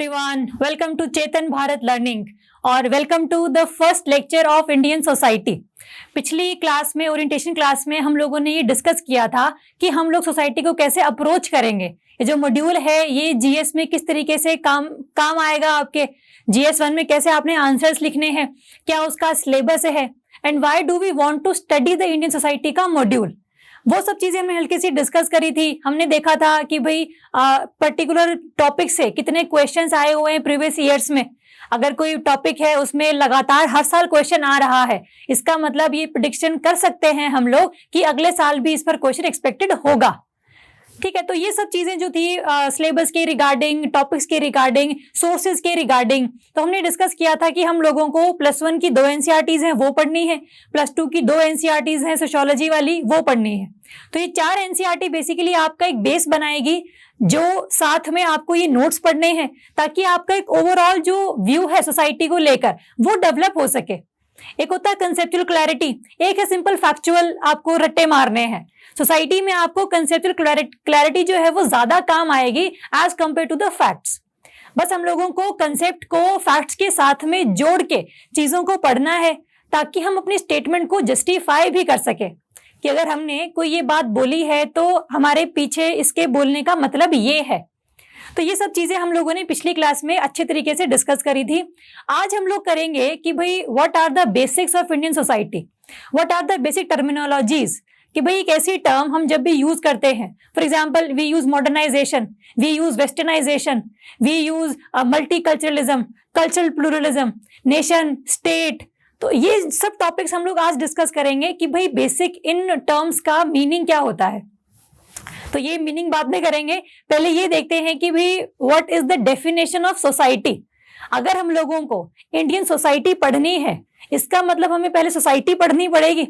Everyone, welcome to Chetan Bharat learning और welcome to the first lecture of Indian society. पिछली class में, orientation class में, हम लोगों ने ये डिस्कस किया था कि हम लोग सोसाइटी को कैसे अप्रोच करेंगे। ये जो मॉड्यूल है ये जीएस में किस तरीके से काम आएगा, आपके जीएस 1 में कैसे आपने आंसर्स लिखने हैं, क्या उसका सिलेबस है, and why do we want to study the Indian society का मॉड्यूल। वो सब चीजें हमने हल्की सी डिस्कस करी थी। हमने देखा था कि भाई पर्टिकुलर टॉपिक से कितने क्वेश्चंस आए हुए हैं प्रीवियस ईयर्स में। अगर कोई टॉपिक है उसमें लगातार हर साल क्वेश्चन आ रहा है, इसका मतलब ये प्रेडिक्शन कर सकते हैं हम लोग कि अगले साल भी इस पर क्वेश्चन एक्सपेक्टेड होगा। ठीक है, तो ये सब चीजें जो थी सिलेबस के रिगार्डिंग, टॉपिक्स के रिगार्डिंग, सोर्सेज के रिगार्डिंग, तो हमने डिस्कस किया था कि हम लोगों को +1 की 2 एनसीईआरटीज हैं वो पढ़नी है, +2 की 2 एनसीईआरटीज हैं सोशियोलॉजी वाली वो पढ़नी है। तो ये 4 एनसीईआरटी बेसिकली आपका एक बेस बनाएगी, जो साथ में आपको ये नोट्स पढ़ने हैं ताकि आपका एक ओवरऑल जो व्यू है सोसाइटी को लेकर वो डेवलप हो सके। एक होता है कंसेप्चुअल क्लैरिटी, एक है सिंपल फैक्चुअल, आपको रट्टे मारने हैं। सोसाइटी में आपको कंसेप्चुअल क्लैरिटी जो है वो ज्यादा काम आएगी as compare to the facts. बस हम लोगों को कंसेप्ट को फैक्ट्स के साथ में जोड़ के चीजों को पढ़ना है ताकि हम अपनी स्टेटमेंट को जस्टिफाई भी कर सके कि अगर हमने कोई ये बात बोली है तो हमारे पीछे इसके बोलने का मतलब ये है। तो ये सब चीजें हम लोगों ने पिछली क्लास में अच्छे तरीके से डिस्कस करी थी। आज हम लोग करेंगे कि भाई what are the basics of Indian society, what are the basic terminologies, कि भाई एक ऐसी टर्म हम जब भी यूज करते हैं, for example we use modernisation, we use westernisation, we use multiculturalism, cultural pluralism, nation, state, तो ये सब टॉपिक्स हम लोग आज डिस्कस करेंगे कि भाई बेसिक इन टर्म्स का मीनिंग क्या होता है। तो ये मीनिंग बाद में करेंगे, पहले ये देखते हैं कि भाई what is the definition of society. अगर हम लोगों को इंडियन सोसाइटी पढ़नी है, इसका मतलब हमें पहले सोसाइटी पढ़नी पड़ेगी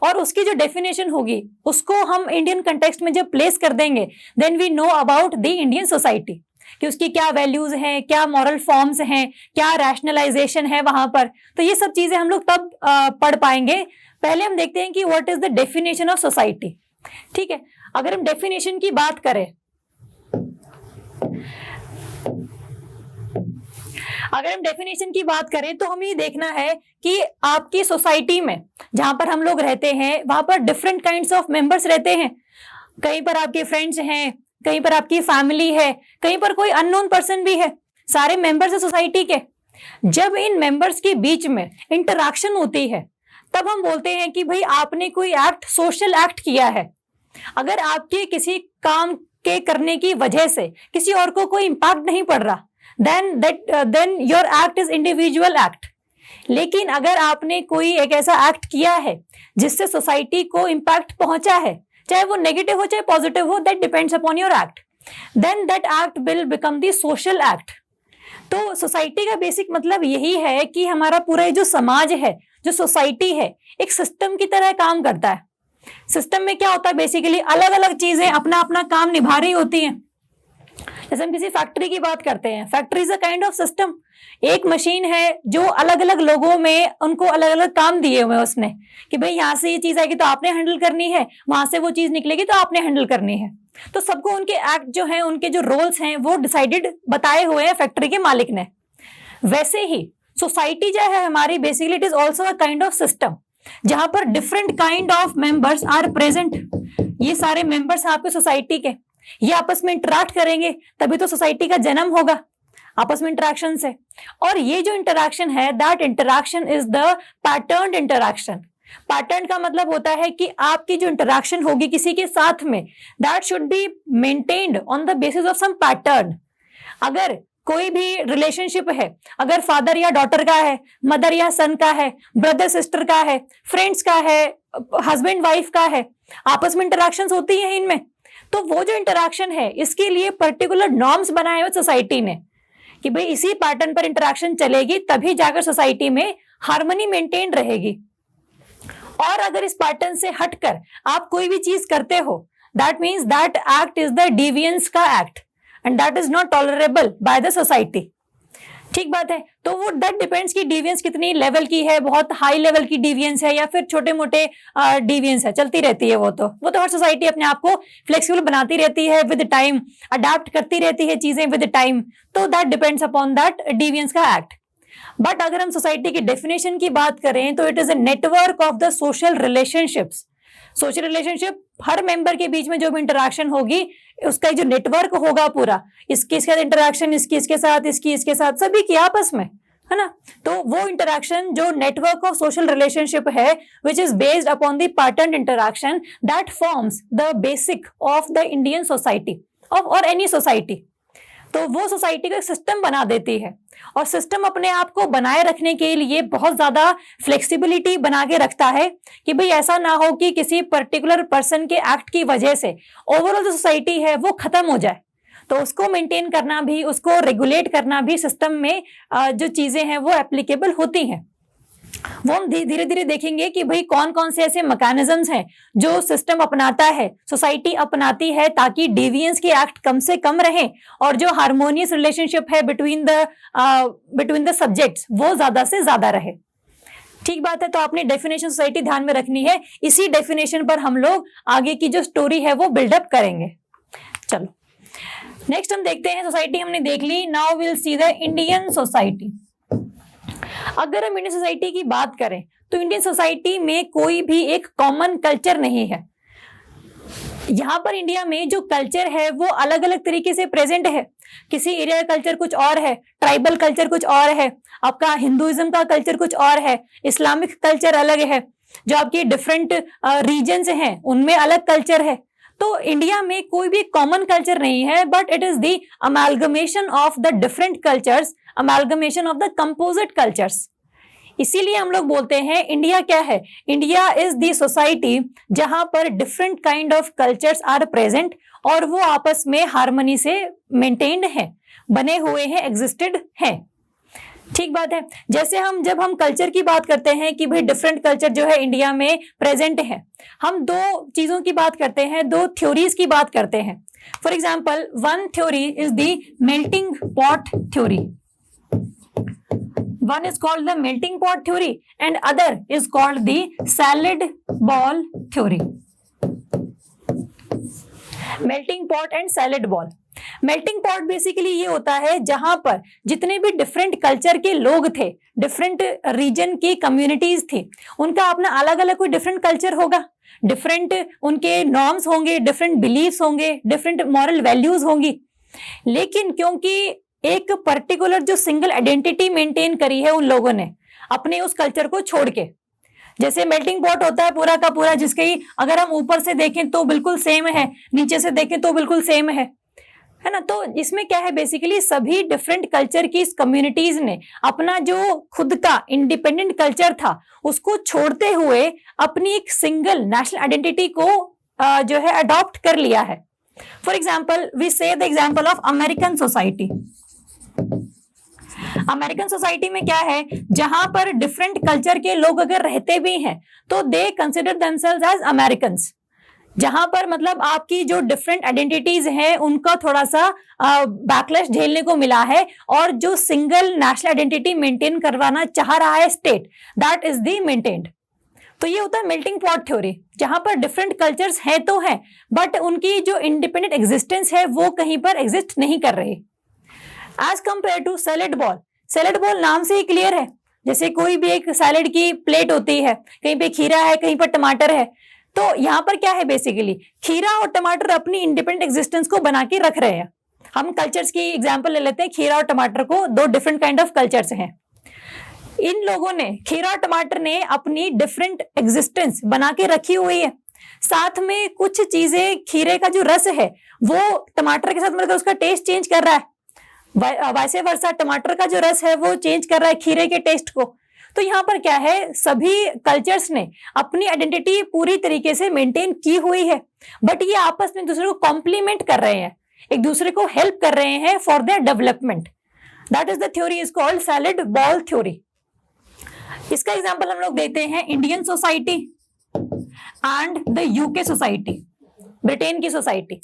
और उसकी जो डेफिनेशन होगी उसको हम इंडियन कंटेक्स्ट में जब प्लेस कर देंगे, then we know about the Indian society, कि उसकी क्या वैल्यूज हैं, क्या मॉरल फॉर्म्स हैं, क्या रैशनलाइजेशन है वहां पर। तो ये सब चीजें हम लोग तब पढ़ पाएंगे। पहले हम देखते हैं कि what is the definition of society. ठीक है, अगर हम डेफिनेशन की बात करें, तो हमें ये देखना है कि आपकी सोसाइटी में जहां पर हम लोग रहते हैं वहां पर डिफरेंट काइंड्स ऑफ मेंबर्स रहते हैं। कहीं पर आपके फ्रेंड्स हैं, कहीं पर आपकी फैमिली है, कहीं पर कोई अननोन पर्सन भी है, सारे मेंबर्स है सोसाइटी के। जब इन मेंबर्स के बीच में इंटरैक्शन होती है तब हम बोलते हैं कि भाई आपने कोई एक्ट, सोशल एक्ट किया है। अगर आपके किसी काम के करने की वजह से किसी और को कोई इंपैक्ट नहीं पड़ रहा, then your act is individual act। लेकिन अगर आपने कोई एक ऐसा एक्ट किया है जिससे सोसाइटी को इंपैक्ट पहुंचा है, चाहे वो नेगेटिव हो चाहे पॉजिटिव हो, that depends upon your act, then that act will become the social act. तो सोसाइटी का बेसिक मतलब यही है कि हमारा पूरा जो समाज है, जो सोसाइटी है, एक सिस्टम की तरह काम करता है। सिस्टम में क्या होता है, बेसिकली अलग अलग चीजें अपना अपना काम निभा रही होती हैं। जैसे हम किसी फैक्ट्री की बात करते हैं, factory is a kind of system. एक मशीन है जो अलग अलग लोगों में उनको अलग अलग काम दिए हुए हैं उसने, कि भाई यहाँ से ये चीज आएगी तो आपने हैंडल करनी है, वहां से वो चीज निकलेगी तो आपने हैंडल करनी है। तो सबको उनके एक्ट जो है, उनके जो रोल्स हैं वो डिसाइडेड बताए हुए हैं फैक्ट्री के मालिक ने। वैसे ही सोसाइटी जो है हमारी, basically it is also a kind of system जहां पर different kind of members are present. ये सारे मेंबर्स आपके सोसाइटी के, ये आपस में इंटरैक्ट करेंगे तभी तो सोसाइटी का जन्म होगा, आपस में इंटरैक्शन से। और ये जो इंटरैक्शन है, that interaction is the patterned interaction. Pattern का मतलब होता है कि आपकी जो इंटरैक्शन होगी किसी के साथ में, that should be maintained on the basis of some pattern. अगर कोई भी रिलेशनशिप है, अगर फादर या डॉटर का है, मदर या सन का है, ब्रदर सिस्टर का है, फ्रेंड्स का है, हस्बैंड वाइफ का है, आपस में इंटरैक्शंस होती हैं इनमें। तो वो जो इंटरैक्शन है, इसके लिए पर्टिकुलर नॉर्म्स बनाए हुए सोसाइटी ने कि भाई इसी पैटर्न पर इंटरैक्शन चलेगी तभी जाकर सोसाइटी में हार्मनी मेंटेन रहेगी। और अगर इस पैटर्न से हटकर आप कोई भी चीज करते हो, that means that act is the deviance का act and that is not tolerable by the society. ठीक बात है। तो वो दैट डिपेंड्स कि डिविएंस कितनी लेवल की है, बहुत हाई लेवल की डिविएंस है या फिर छोटे मोटे डिविएंस है, चलती रहती है वो तो हर सोसाइटी अपने आप को फ्लेक्सिबल बनाती रहती है विद टाइम, अडेप्ट करती रहती है चीजें विद टाइम, तो दैट डिपेंड्स अपॉन दैट डिविएंस का एक्ट। बट अगर हम सोसाइटी की डेफिनेशन की बात करें तो it is a network of the social relationships. Social relationship, her member के बीच में जो भी इंटरेक्शन होगी उसका जो नेटवर्क होगा पूरा, इसके साथ इंटरेक्शन, इसके साथ, इसके साथ, सभी की आपस में, है ना। तो वो इंटरेक्शन जो नेटवर्क ऑफ सोशल रिलेशनशिप है which is based upon the pattern interaction that forms the basic of the Indian society और एनी सोसाइटी। तो वो सोसाइटी का एक सिस्टम बना देती है और सिस्टम अपने आप को बनाए रखने के लिए बहुत ज्यादा फ्लेक्सिबिलिटी बना के रखता है कि भाई ऐसा ना हो कि किसी पर्टिकुलर पर्सन के एक्ट की वजह से ओवरऑल जो सोसाइटी है वो खत्म हो जाए। तो उसको मेंटेन करना भी, उसको रेगुलेट करना भी सिस्टम में जो चीजें हैं वो एप्लीकेबल होती हैं। वो हम धीरे धीरे देखेंगे कि भाई कौन कौन से ऐसे मैकेनिज्म्स हैं जो सिस्टम अपनाता है, सोसाइटी अपनाती है ताकि डेविएंस के एक्ट कम से कम रहे और जो हार्मोनियस रिलेशनशिप है बिटवीन द सब्जेक्ट्स वो ज्यादा से ज्यादा रहे। ठीक बात है। तो आपने डेफिनेशन सोसाइटी ध्यान में रखनी है, इसी डेफिनेशन पर हम लोग आगे की जो स्टोरी है वो बिल्डअप करेंगे। चलो नेक्स्ट हम देखते हैं, सोसाइटी हमने देख ली, now will see the Indian society. अगर हम इंडियन सोसाइटी की बात करें तो इंडियन सोसाइटी में कोई भी एक कॉमन कल्चर नहीं है। यहाँ पर इंडिया में जो कल्चर है वो अलग अलग तरीके से प्रेजेंट है। किसी एरिया का कल्चर कुछ और है, ट्राइबल कल्चर कुछ और है, आपका हिंदुइज्म का कल्चर कुछ और है, इस्लामिक कल्चर अलग है, जो आपके डिफरेंट रीजन्स हैं उनमें अलग कल्चर है। तो इंडिया में कोई भी कॉमन कल्चर नहीं है, but it is the amalgamation of the different cultures, amalgamation of the composite cultures. इसीलिए हम लोग बोलते हैं इंडिया क्या है, इंडिया इज द सोसाइटी जहां पर different kind of cultures are present और वो आपस में हार्मनी से मेंटेन्ड है, बने हुए हैं, एग्जिस्टेड है। ठीक बात है। जैसे जब हम कल्चर की बात करते हैं कि भाई डिफरेंट कल्चर जो है इंडिया में प्रेजेंट है, हम दो चीजों की बात करते हैं, दो थ्योरीज की बात करते हैं। For example, one theory is the melting pot theory. One is called the melting pot theory and other is called the salad ball theory. Melting pot and salad ball. Melting pot basically ये होता है जहां पर जितने भी different culture के लोग थे, डिफरेंट रीजन की कम्युनिटीज थी, उनका अपना अलग अलग कोई डिफरेंट कल्चर होगा, डिफरेंट उनके नॉर्म्स होंगे, डिफरेंट बिलीव्स होंगे, डिफरेंट मॉरल वैल्यूज होंगी। लेकिन क्योंकि एक पर्टिकुलर जो सिंगल आइडेंटिटी मेंटेन करी है उन लोगों ने अपने उस कल्चर को छोड़ के, जैसे मेल्टिंग पॉट होता है पूरा का पूरा, जिसके अगर हम ऊपर से देखें तो बिल्कुल सेम है, नीचे से देखें तो बिल्कुल सेम है ना। तो इसमें क्या है, बेसिकली सभी डिफरेंट कल्चर की कम्युनिटीज ने अपना जो खुद का इंडिपेंडेंट कल्चर था उसको छोड़ते हुए अपनी एक सिंगल नेशनल आइडेंटिटी को जो है अडॉप्ट कर लिया है। फॉर एग्जाम्पल, वी से the example of American society. American society में क्या है, जहां पर डिफरेंट कल्चर के लोग अगर रहते भी हैं तो they consider themselves as Americans. जहां पर मतलब आपकी जो डिफरेंट आइडेंटिटीज हैं उनका थोड़ा सा बैकलैश झेलने को मिला है, और जो सिंगल नेशनल आइडेंटिटी मेंटेन करवाना चाह रहा है state, that is the maintained. तो ये होता है मेल्टिंग पॉट थ्योरी, जहां पर डिफरेंट कल्चर्स हैं तो हैं, बट उनकी जो इंडिपेंडेंट एग्जिस्टेंस है वो कहीं पर एग्जिस्ट नहीं कर रही। As compare to salad bowl, salad bowl नाम से ही क्लियर है, जैसे कोई भी एक सैलेड की प्लेट होती है, कहीं पे खीरा है, कहीं पर टमाटर है, तो यहाँ पर क्या है, बेसिकली खीरा और टमाटर अपनी इंडिपेंडेंट एग्जिस्टेंस को बना के रख रहे हैं। हम कल्चर्स की एग्जांपल ले लेते हैं, खीरा और टमाटर को, दो डिफरेंट काइंड ऑफ कल्चर्स हैं। इन लोगों ने, खीरा और टमाटर ने अपनी डिफरेंट एग्जिस्टेंस बना के रखी हुई है, साथ में कुछ चीजें, खीरे का जो रस है वो टमाटर के साथ मतलब उसका टेस्ट चेंज कर रहा है, वैसे वर्षा टमाटर का जो रस है वो चेंज कर रहा है खीरे के टेस्ट को। तो यहाँ पर क्या है, सभी कल्चर्स ने अपनी आइडेंटिटी पूरी तरीके से मेंटेन की हुई है, बट ये आपस में एक दूसरे को कॉम्प्लीमेंट कर रहे हैं, एक दूसरे को हेल्प कर रहे हैं for their development. That is the theory is called salad bowl theory. इसका एग्जांपल हम लोग देते हैं Indian society and the UK society, Britain की सोसाइटी।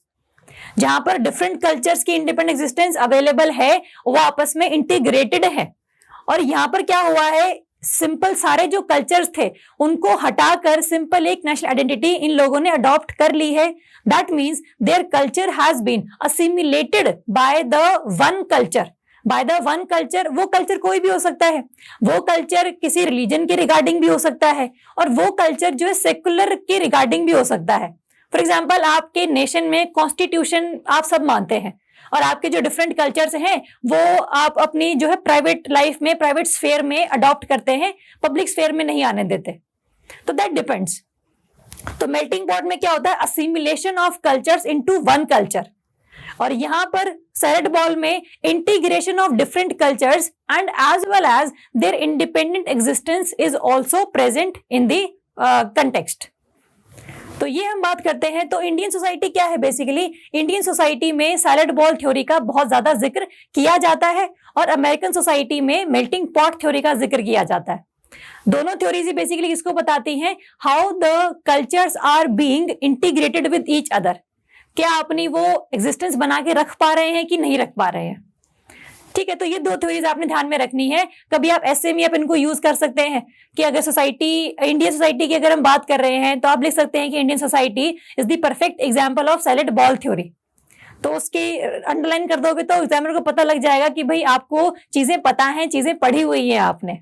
जहां पर डिफरेंट कल्चर्स की इंडिपेंडेंट एग्जिस्टेंस अवेलेबल है, वो आपस में इंटीग्रेटेड है। और यहाँ पर क्या हुआ है, सिंपल सारे जो कल्चर्स थे उनको हटाकर सिंपल एक नेशनल आइडेंटिटी इन लोगों ने अडॉप्ट कर ली है। That means their culture has been assimilated by the one culture. By the one culture, वो कल्चर कोई भी हो सकता है, वो कल्चर किसी रिलीजन के रिगार्डिंग भी हो सकता है, और वो कल्चर जो है सेकुलर के रिगार्डिंग भी हो सकता है। फॉर एग्जाम्पल, आपके नेशन में कॉन्स्टिट्यूशन आप सब मानते हैं, और आपके जो डिफरेंट कल्चर्स हैं वो आप अपनी जो है प्राइवेट लाइफ में, प्राइवेट स्फेयर में अडॉप्ट करते हैं, पब्लिक स्फेयर में नहीं आने देते। तो दैट डिपेंड्स। तो मेल्टिंग पॉट में क्या होता है, assimilation of cultures into one culture. और यहां पर सैलेड बॉल में integration of different cultures and as well as their independent existence is also present in the context. तो ये हम बात करते हैं। तो इंडियन सोसाइटी क्या है, बेसिकली इंडियन सोसाइटी में सैलेड बॉल थ्योरी का बहुत ज्यादा जिक्र किया जाता है, और अमेरिकन सोसाइटी में मेल्टिंग पॉट थ्योरी का जिक्र किया जाता है। दोनों थ्योरीज बेसिकली किसको बताती हैं, how the cultures are being integrated with each other. क्या अपनी वो एग्जिस्टेंस बना के रख पा रहे हैं कि नहीं रख पा रहे हैं। ठीक है, तो ये दो थ्योरीज आपने ध्यान में रखनी है। कभी आप ऐसे में आप इनको यूज कर सकते हैं कि अगर सोसाइटी, इंडियन सोसाइटी की अगर हम बात कर रहे हैं तो आप लिख सकते हैं कि Indian society is the perfect example of salad bowl theory. तो उसकी अंडरलाइन कर दोगे तो एग्जामिनर को पता लग जाएगा कि भाई आपको चीजें पता हैं, चीजें पढ़ी हुई है आपने।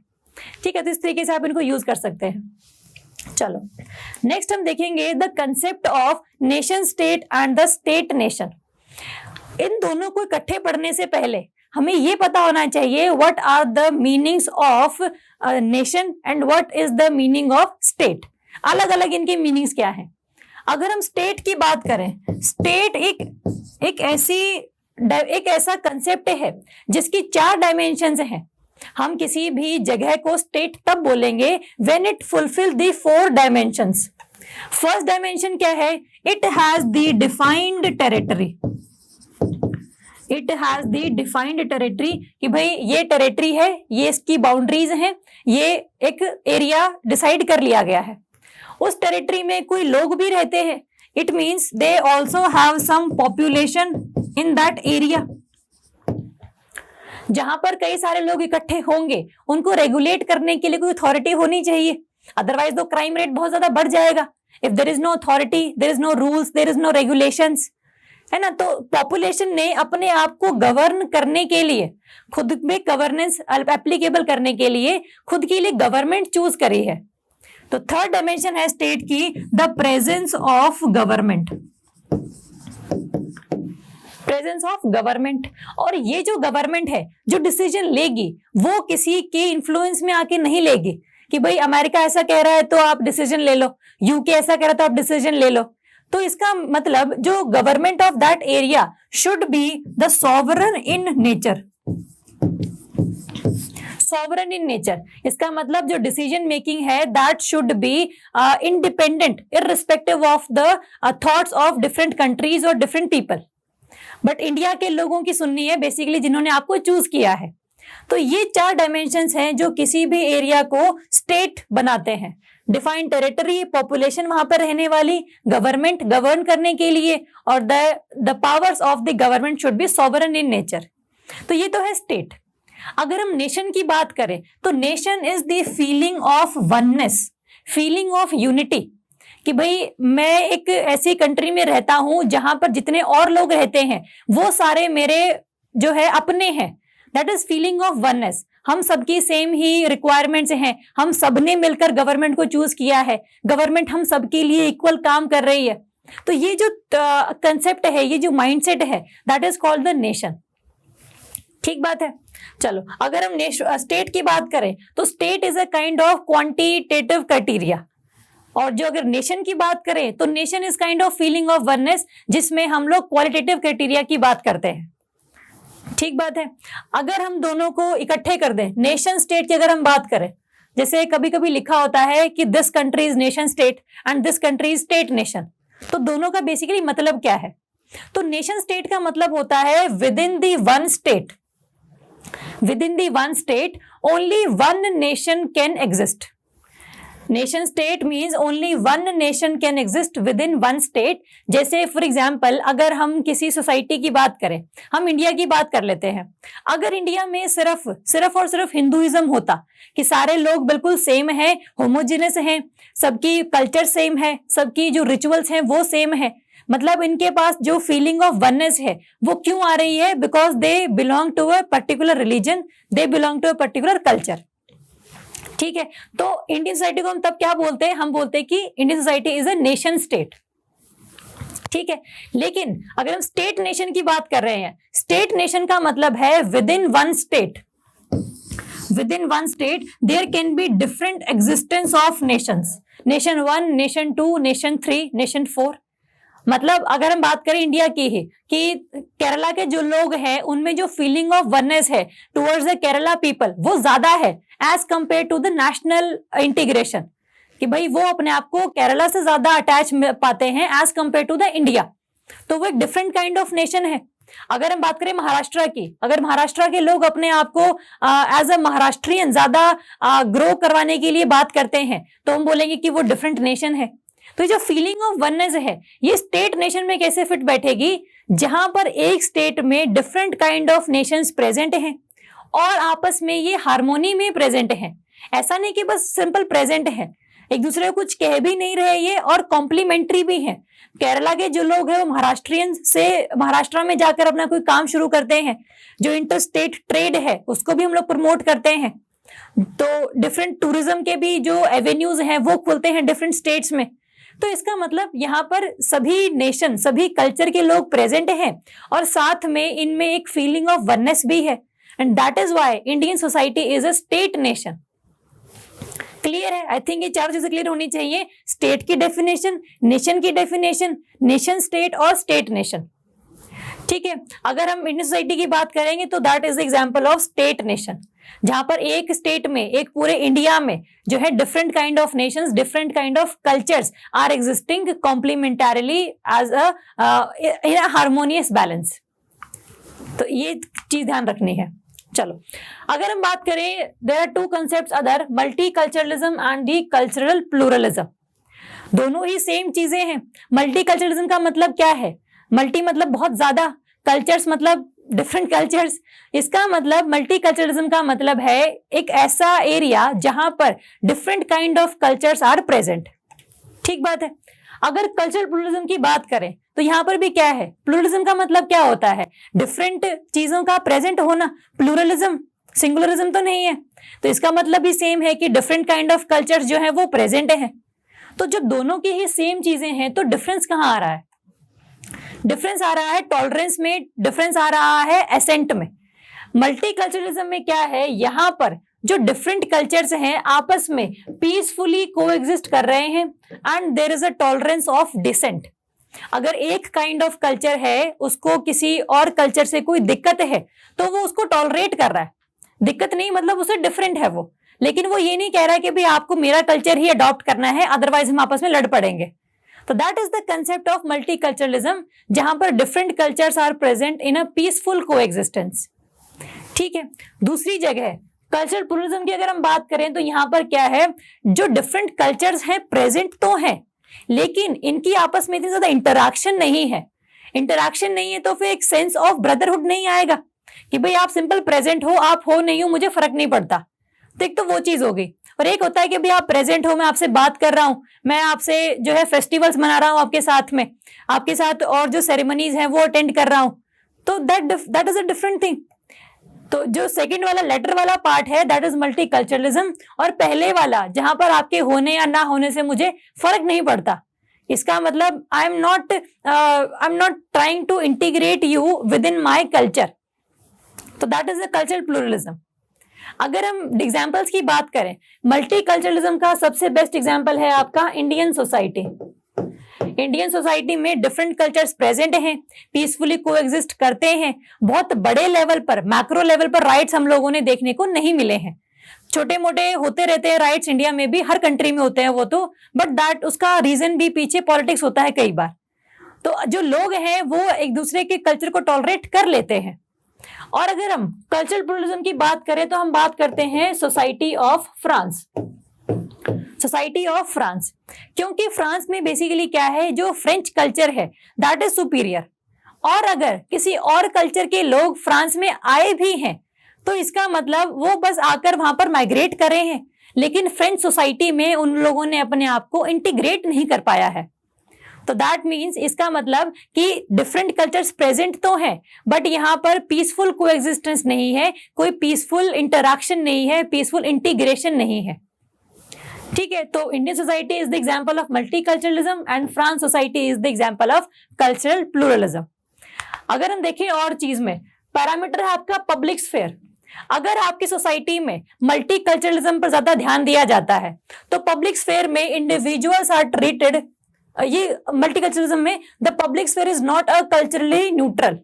ठीक है, तो इस तरीके से आप इनको यूज कर सकते हैं। चलो नेक्स्ट हम देखेंगे the concept of nation state and the state nation. इन दोनों को इकट्ठे पढ़ने से पहले हमें ये पता होना चाहिए what are the meanings of nation and what is the meaning of state. अलग अलग इनके मीनिंग्स क्या है। अगर हम स्टेट की बात करें, स्टेट एक ऐसा कंसेप्ट है जिसकी 4 डायमेंशंस हैं। हम किसी भी जगह को स्टेट तब बोलेंगे when it fulfil the 4 dimensions. First dimension क्या है, it has the defined territory. It has the defined territory, कि भाई ये टेरिटरी है, ये इसकी बाउंड्रीज हैं, ये एक एरिया डिसाइड कर लिया गया है। उस टेरिटरी में कोई लोग भी रहते हैं, it means they also have some population in that area. जहां पर कई सारे लोग इकट्ठे होंगे उनको रेगुलेट करने के लिए कोई अथॉरिटी होनी चाहिए, अदरवाइज तो क्राइम रेट बहुत ज्यादा बढ़ जाएगा। If there is no authority, there is no rules, there is no regulations, है ना। तो पॉपुलेशन ने अपने आप को गवर्न करने के लिए, खुद में गवर्नेंस एप्लीकेबल करने के लिए खुद के लिए गवर्नमेंट चूज करी है। तो थर्ड डायमेंशन है स्टेट की, the presence of government. Presence of government, और ये जो गवर्नमेंट है जो डिसीजन लेगी वो किसी के इन्फ्लुएंस में आके नहीं लेगी कि भाई अमेरिका ऐसा कह रहा है तो आप डिसीजन ले लो, यूके ऐसा कह रहा है तो आप डिसीजन ले लो। तो इसका मतलब जो government of that area should be the sovereign in nature. Sovereign in nature, इसका मतलब जो डिसीजन मेकिंग है that should be independent irrespective of the thoughts of different countries और डिफरेंट पीपल। बट इंडिया के लोगों की सुननी है बेसिकली, जिन्होंने आपको चूज किया है। तो ये 4 डायमेंशंस हैं जो किसी भी एरिया को स्टेट बनाते हैं। डिफाइंड टेरिटरी, पॉपुलेशन वहां पर रहने वाली, गवर्नमेंट गवर्न करने के लिए, और the powers of the government should be sovereign in nature. तो ये तो है स्टेट। अगर हम नेशन की बात करें तो nation is the feeling of oneness, feeling of unity, कि भाई मैं एक ऐसी कंट्री में रहता हूं जहां पर जितने और लोग रहते हैं वो सारे मेरे जो है अपने हैं। That is feeling of oneness. हम सबकी सेम ही रिक्वायरमेंट्स हैं, हम सबने मिलकर गवर्नमेंट को चूज किया है, गवर्नमेंट हम सबके लिए इक्वल काम कर रही है। तो ये जो कंसेप्ट है, ये जो माइंडसेट है, that is called the nation. ठीक बात है। चलो अगर हम स्टेट की बात करें तो state is a kind of quantitative criteria, और जो अगर नेशन की बात करें तो nation is kind of feeling of oneness, जिसमें हम लोग क्वालिटेटिव क्राइटेरिया की बात करते हैं। ठीक बात है। अगर हम दोनों को इकट्ठे कर दें, नेशन स्टेट की अगर हम बात करें, जैसे कभी कभी लिखा होता है कि this country is nation state and this country is state nation, तो दोनों का बेसिकली मतलब क्या है। तो नेशन स्टेट का मतलब होता है with in the one state, with in the one state only one nation can exist. Nation state means only one nation can exist with in one state. जैसे फॉर एग्जाम्पल अगर हम किसी society की बात करें, हम इंडिया की बात कर लेते हैं, अगर इंडिया में सिर्फ और सिर्फ हिंदुइज्म होता कि सारे लोग बिल्कुल सेम है, होमोजेनस हैं, सबकी कल्चर सेम है, सबकी जो रिचुअल्स हैं वो सेम है, मतलब इनके पास जो फीलिंग ऑफ वननेस है वो क्यों आ रही है? Because they belong to a particular religion, they belong to a particular culture. ठीक है, तो इंडियन सोसाइटी को हम तब क्या बोलते हैं? हम बोलते हैं कि Indian society is a nation state. ठीक है, लेकिन अगर हम स्टेट नेशन की बात कर रहे हैं, स्टेट नेशन का मतलब है within one state, within one state there can be different existence of nations, nation 1, nation 2, nation 3, nation 4। मतलब अगर हम बात करें इंडिया की ही, कि केरला के जो लोग हैं उनमें जो फीलिंग ऑफ वननेस है टुवर्ड्स द केरला पीपल वो ज्यादा है as compare to the national integration, कि भाई वो अपने आप को केरला से ज्यादा अटैच पाते हैं as compare to the India. तो वो एक डिफरेंट काइंड ऑफ नेशन है। अगर हम बात करें महाराष्ट्र की, अगर महाराष्ट्र के लोग अपने आप को एज अ महाराष्ट्रियन ज्यादा ग्रो करवाने के लिए बात करते हैं तो हम बोलेंगे कि वो डिफरेंट नेशन है। तो जो फीलिंग ऑफ वननेस है ये स्टेट नेशन में कैसे फिट बैठेगी? जहां पर एक स्टेट में different kind of Nations present हैं और आपस में ये हार्मोनी में प्रेजेंट हैं। ऐसा नहीं कि बस सिंपल प्रेजेंट है, एक दूसरे को कुछ कह भी नहीं रहे ये, और कॉम्प्लीमेंट्री भी है। केरला के जो लोग हैं वो महाराष्ट्रियन से महाराष्ट्र में जाकर अपना कोई काम शुरू करते हैं, जो इंटर स्टेट ट्रेड है उसको भी हम लोग प्रमोट करते हैं। तो डिफरेंट टूरिज्म के भी जो एवेन्यूज हैं वो खुलते हैं डिफरेंट स्टेट्स में। तो इसका मतलब यहाँ पर सभी नेशन, सभी कल्चर के लोग प्रेजेंट हैं और साथ में इनमें एक फीलिंग ऑफ वननेस भी है, and that is why Indian society is a state nation. Clear है? आई थिंक ये चार चीजें क्लियर होनी चाहिए, स्टेट की डेफिनेशन, नेशन की डेफिनेशन, नेशन स्टेट और स्टेट नेशन। ठीक है, अगर हम इंडियन सोसाइटी की बात करेंगे तो that is example of state nation, जहां पर एक स्टेट में, एक पूरे इंडिया में जो है different kind of nations, different kind of cultures are existing complementarily as in a harmonious balance. तो ये चीज ध्यान रखनी है। चलो, अगर हम बात करें, there are two concepts other, multiculturalism and the cultural pluralism. दोनों ही सेम चीजें हैं। मल्टीकल्चरलिज्म का मतलब क्या है? मल्टी मतलब बहुत ज्यादा, कल्चर्स मतलब डिफरेंट कल्चर्स। इसका मतलब मल्टीकल्चरलिज्म का मतलब है एक ऐसा एरिया जहां पर different kind of cultures are present. ठीक बात है। अगर कल्चरल प्लूरलिज्म की बात करें तो यहां पर भी क्या है? प्लूरलिज्म का मतलब क्या होता है? डिफरेंट चीजों का प्रेजेंट होना। प्लूरलिज्म सिंगुलरिज्म तो नहीं है, तो इसका मतलब भी सेम है कि डिफरेंट काइंड ऑफ कल्चर्स जो है वो प्रेजेंट है। तो जब दोनों की ही सेम चीजें हैं तो डिफरेंस कहां आ रहा है? डिफरेंस आ रहा है टॉलरेंस में, डिफरेंस आ रहा है एसेंट में। मल्टीकल्चरलिज्म में क्या है? यहां पर जो डिफरेंट कल्चर्स हैं आपस में पीसफुली कोएग्जिस्ट कर रहे हैं and there is a tolerance of dissent. अगर एक काइंड ऑफ कल्चर है, उसको किसी और कल्चर से कोई दिक्कत है तो वो उसको टॉलरेट कर रहा है। दिक्कत नहीं मतलब उससे डिफरेंट है वो, लेकिन वो ये नहीं कह रहा है कि भाई आपको मेरा कल्चर ही अडॉप्ट करना है, अदरवाइज हम आपस में लड़ पड़ेंगे। तो that is the concept of multiculturalism, जहां पर different cultures are present in a peaceful coexistence. ठीक है। दूसरी जगह कल्चरल प्लूरलिज्म की अगर हम बात करें तो यहां पर क्या है? जो डिफरेंट कल्चर्स हैं प्रेजेंट तो हैं, लेकिन इनकी आपस में इतनी ज्यादा इंटरैक्शन नहीं है। इंटरैक्शन नहीं है तो फिर एक सेंस ऑफ ब्रदरहुड नहीं आएगा कि भाई आप सिंपल प्रेजेंट हो, आप हो नहीं हो मुझे फर्क नहीं पड़ता। तो एक तो वो चीज हो गई, और एक होता है कि भाई आप प्रेजेंट हो, मैं आपसे बात कर रहा हूं, मैं आपसे जो है फेस्टिवल्स मना रहा हूं आपके साथ में, आपके साथ और जो सेरेमनीज हैं वो अटेंड कर रहा हूं, तो that is a different thing. तो जो सेकंड वाला लेटर वाला पार्ट है दैट इज मल्टीकल्चरलिज्म, और पहले वाला जहां पर आपके होने या ना होने से मुझे फर्क नहीं पड़ता, इसका मतलब I am not trying to integrate you within my culture. तो that is the cultural pluralism. अगर हम एग्जाम्पल्स की बात करें, मल्टीकल्चरलिज्म का सबसे बेस्ट एग्जाम्पल है आपका इंडियन सोसाइटी। इंडियन सोसाइटी में डिफरेंट कल्चर्स प्रेजेंट हैं, पीसफुली कोएग्जिस्ट करते हैं। बहुत बड़े लेवल पर, मैक्रो लेवल पर राइट्स हम लोगों ने देखने को नहीं मिले हैं। छोटे मोटे होते रहते हैं राइट्स, इंडिया में भी, हर कंट्री में होते हैं वो तो, बट दैट उसका रीजन भी पीछे पॉलिटिक्स होता है कई बार। तो जो लोग हैं वो एक दूसरे के कल्चर को टॉलरेट कर लेते हैं। और अगर हम कल्चरल प्लूरलिज्म की बात करें तो हम बात करते हैं society of France. Society of France, क्योंकि फ्रांस में बेसिकली क्या है, जो फ्रेंच कल्चर है दैट इज सुपीरियर। और अगर किसी और कल्चर के लोग फ्रांस में आए भी हैं तो इसका मतलब वो बस आकर वहां पर माइग्रेट करे हैं, लेकिन फ्रेंच सोसाइटी में उन लोगों ने अपने आप को इंटीग्रेट नहीं कर पाया है। तो दैट मीन्स इसका मतलब कि डिफरेंट कल्चर्स प्रेजेंट तो हैं, बट यहाँ पर पीसफुल कोएग्जिस्टेंस नहीं है, कोई पीसफुल इंटरैक्शन नहीं है, पीसफुल इंटीग्रेशन नहीं है। ठीक है, तो Indian society is the example of multiculturalism and France society is the example of cultural pluralism. अगर हम देखें और चीज में, पैरामीटर है आपका पब्लिक स्फेयर। अगर आपकी सोसाइटी में मल्टीकल्चरलिज्म पर ज्यादा ध्यान दिया जाता है तो पब्लिक स्फेयर में इंडिविजुअल्स आर ट्रीटेड, ये मल्टीकल्चरलिज्म में the public sphere is not a culturally neutral.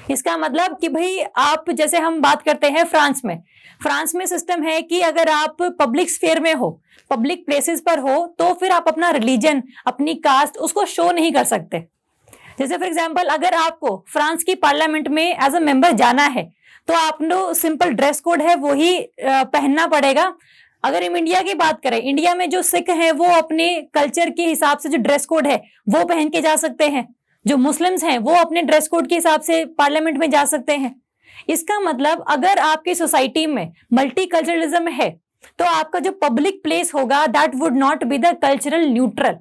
इसका मतलब कि भाई आप, जैसे हम बात करते हैं फ्रांस में सिस्टम है कि अगर आप पब्लिक स्फेयर में हो, पब्लिक प्लेसेस पर हो, तो फिर आप अपना रिलीजन, अपनी कास्ट उसको शो नहीं कर सकते। जैसे फॉर एग्जांपल अगर आपको फ्रांस की पार्लियामेंट में एज अ मेंबर जाना है तो आपको सिंपल ड्रेस कोड है वो ही पहनना पड़ेगा। अगर हम इंडिया की बात करें, इंडिया में जो सिख हैं वो अपने कल्चर के हिसाब से जो ड्रेस कोड है वो पहन के जा सकते हैं, जो मुस्लिम्स हैं वो अपने ड्रेस कोड के हिसाब से पार्लियामेंट में जा सकते हैं। इसका मतलब अगर आपकी सोसाइटी में मल्टीकल्चरलिज्म है तो आपका जो पब्लिक प्लेस होगा that would not be the cultural neutral.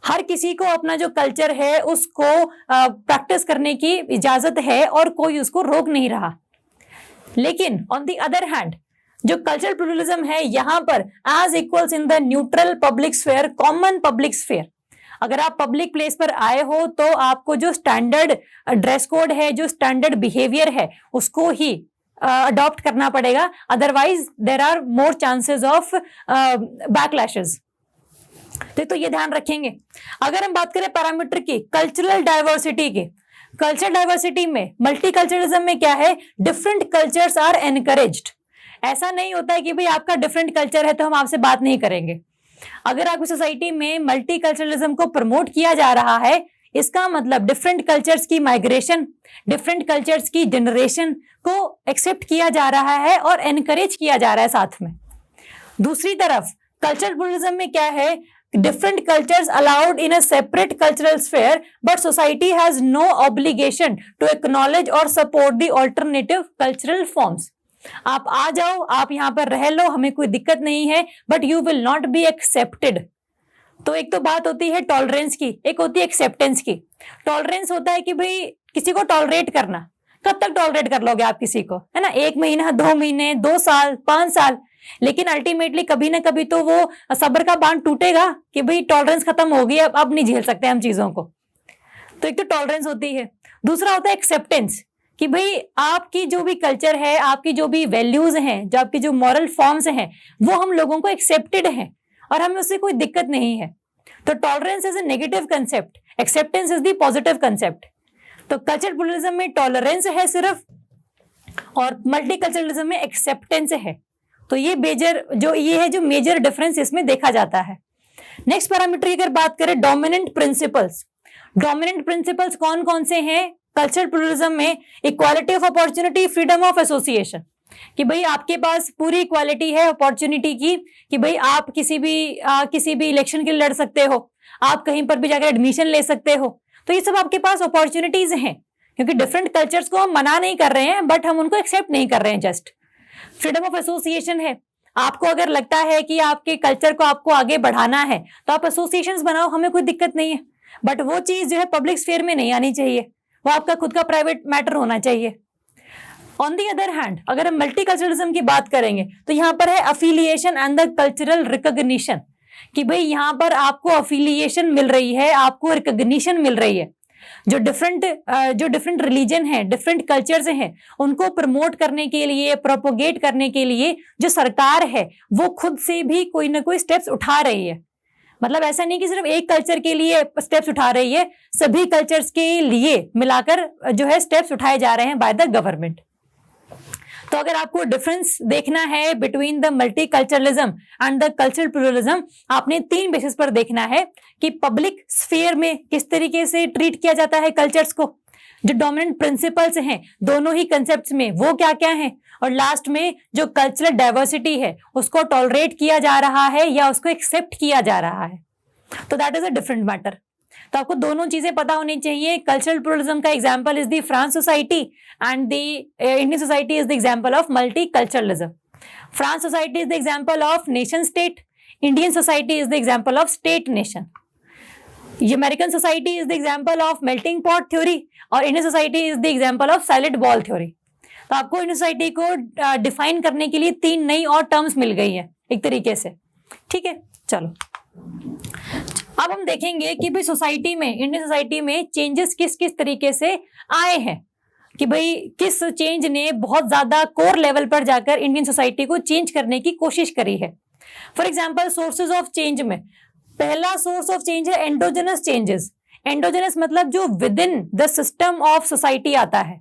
हर किसी को अपना जो कल्चर है उसको प्रैक्टिस करने की इजाजत है और कोई उसको रोक नहीं रहा। लेकिन ऑन द अदर हैंड जो कल्चरल प्लूरलिज्म है यहाँ पर as equals in the neutral public sphere, common public sphere. अगर आप पब्लिक प्लेस पर आए हो तो आपको जो स्टैंडर्ड ड्रेस कोड है, जो स्टैंडर्ड बिहेवियर है उसको ही अडॉप्ट करना पड़ेगा, otherwise there are more chances of backlashes. तो ये ध्यान रखेंगे। अगर हम बात करें पैरामीटर की, कल्चरल डाइवर्सिटी की, कल्चरल डाइवर्सिटी में मल्टीकल्चरलिज्म में क्या है, डिफरेंट कल्चर्स आर एनकरेज्ड। ऐसा नहीं होता है कि भाई आपका डिफरेंट कल्चर है तो हम आपसे बात नहीं करेंगे। अगर आपकी सोसाइटी में मल्टीकल्चरलिज्म को प्रमोट किया जा रहा है, इसका मतलब डिफरेंट कल्चर्स की माइग्रेशन, डिफरेंट कल्चर्स की जनरेशन को एक्सेप्ट किया जा रहा है और एनकरेज किया जा रहा है साथ में। दूसरी तरफ कल्चरल प्लूरलिज्म में क्या है, different cultures allowed in a separate cultural sphere, but society has no obligation to acknowledge or support the alternative cultural forms. आप आ जाओ, आप यहाँ पर रह लो, हमें कोई दिक्कत नहीं है, but you will not be accepted. तो एक तो बात होती है टॉलरेंस की, एक होती है एक्सेप्टेंस की। टॉलरेंस होता है कि भाई किसी को टॉलरेट करना, कब तक टॉलरेट कर लोगे आप किसी को, है ना, 1 महीना, 2 महीने, 2 साल, 5 साल, लेकिन अल्टीमेटली कभी ना कभी तो वो सब्र का बांध टूटेगा कि भाई टॉलरेंस खत्म हो गई, अब नहीं झेल सकते हम चीजों को। तो एक तो टॉलरेंस होती है, दूसरा होता है एक्सेप्टेंस कि भाई आपकी जो भी कल्चर है, आपकी जो भी वैल्यूज हैं, जो आपकी जो मॉरल फॉर्म्स हैं, वो हम लोगों को एक्सेप्टेड हैं और हमें उससे कोई दिक्कत नहीं है। तो tolerance is a negative concept, acceptance is the positive concept. तो कल्चरल प्लूरलिज्म में टॉलरेंस है सिर्फ और मल्टीकल्चरलिज्म में एक्सेप्टेंस है। तो ये मेजर डिफरेंस इसमें देखा जाता है। नेक्स्ट पैरामीटर की अगर बात करें, डोमिनेंट प्रिंसिपल्स। डोमिनेंट प्रिंसिपल्स कौन कौन से हैं कल्चरल प्लूरलिज्म में? Equality of opportunity, freedom of association, कि भाई आपके पास पूरी इक्वालिटी है अपॉर्चुनिटी की, कि भाई आप किसी भी इलेक्शन के लिए लड़ सकते हो, आप कहीं पर भी जाकर एडमिशन ले सकते हो। तो ये सब आपके पास अपॉर्चुनिटीज हैं, क्योंकि डिफरेंट कल्चर्स को हम मना नहीं कर रहे हैं, बट हम उनको एक्सेप्ट नहीं कर रहे हैं जस्ट। फ्रीडम ऑफ एसोसिएशन है, आपको अगर लगता है कि आपके कल्चर को आपको आगे बढ़ाना है तो आप एसोसिएशंस बनाओ, हमें कोई दिक्कत नहीं है, बट वो चीज जो है पब्लिक स्फीयर में नहीं आनी चाहिए, वो आपका खुद का प्राइवेट मैटर होना चाहिए। ऑन दी अदर हैंड अगर हम मल्टीकल्चरलिज्म की बात करेंगे तो यहाँ पर है affiliation and the cultural recognition, कि भाई यहाँ पर आपको अफिलिएशन मिल रही है, आपको रिकॉग्निशन मिल रही है। जो डिफरेंट रिलीजन है, डिफरेंट कल्चर्स हैं, उनको प्रमोट करने के लिए, प्रोपोगेट करने के लिए जो सरकार है वो खुद से भी कोई ना कोई स्टेप्स उठा रही है। मतलब ऐसा नहीं कि सिर्फ एक कल्चर के लिए स्टेप्स उठा रही है, सभी कल्चर्स के लिए मिलाकर जो है स्टेप्स उठाए जा रहे हैं बाय द गवर्नमेंट। तो अगर आपको डिफरेंस देखना है between the multiculturalism and the cultural pluralism, आपने 3 बेसिस पर देखना है कि पब्लिक स्फीयर में किस तरीके से ट्रीट किया जाता है कल्चर्स को, जो डोमिनेंट प्रिंसिपल्स हैं दोनों ही कंसेप्ट्स में वो क्या क्या हैं, और लास्ट में जो कल्चरल डाइवर्सिटी है उसको टॉलरेट किया जा रहा है या उसको एक्सेप्ट किया जा रहा है। तो that is a different matter. तो आपको दोनों चीजें पता होनी चाहिए। कल्चरल प्लुरलिज्म का example is the France society and the Indian society is the example of multi culturalism. France society is the example of nation state, Indian society is the example of state nation. American society is the example of melting pot theory और Indian society is the example of salad bowl theory. तो आपको Indian society को define करने के लिए 3 नई और terms मिल गई है एक तरीके से। ठीक है, चलो अब हम देखेंगे कि भाई सोसाइटी में, इंडियन सोसाइटी में चेंजेस किस किस तरीके से आए हैं, कि भाई किस चेंज ने बहुत ज्यादा कोर लेवल पर जाकर इंडियन सोसाइटी को चेंज करने की कोशिश करी है। For example sources of change में पहला सोर्स ऑफ चेंज है एंडोजेनस चेंजेस। एंडोजेनस मतलब जो with in the system of society आता है,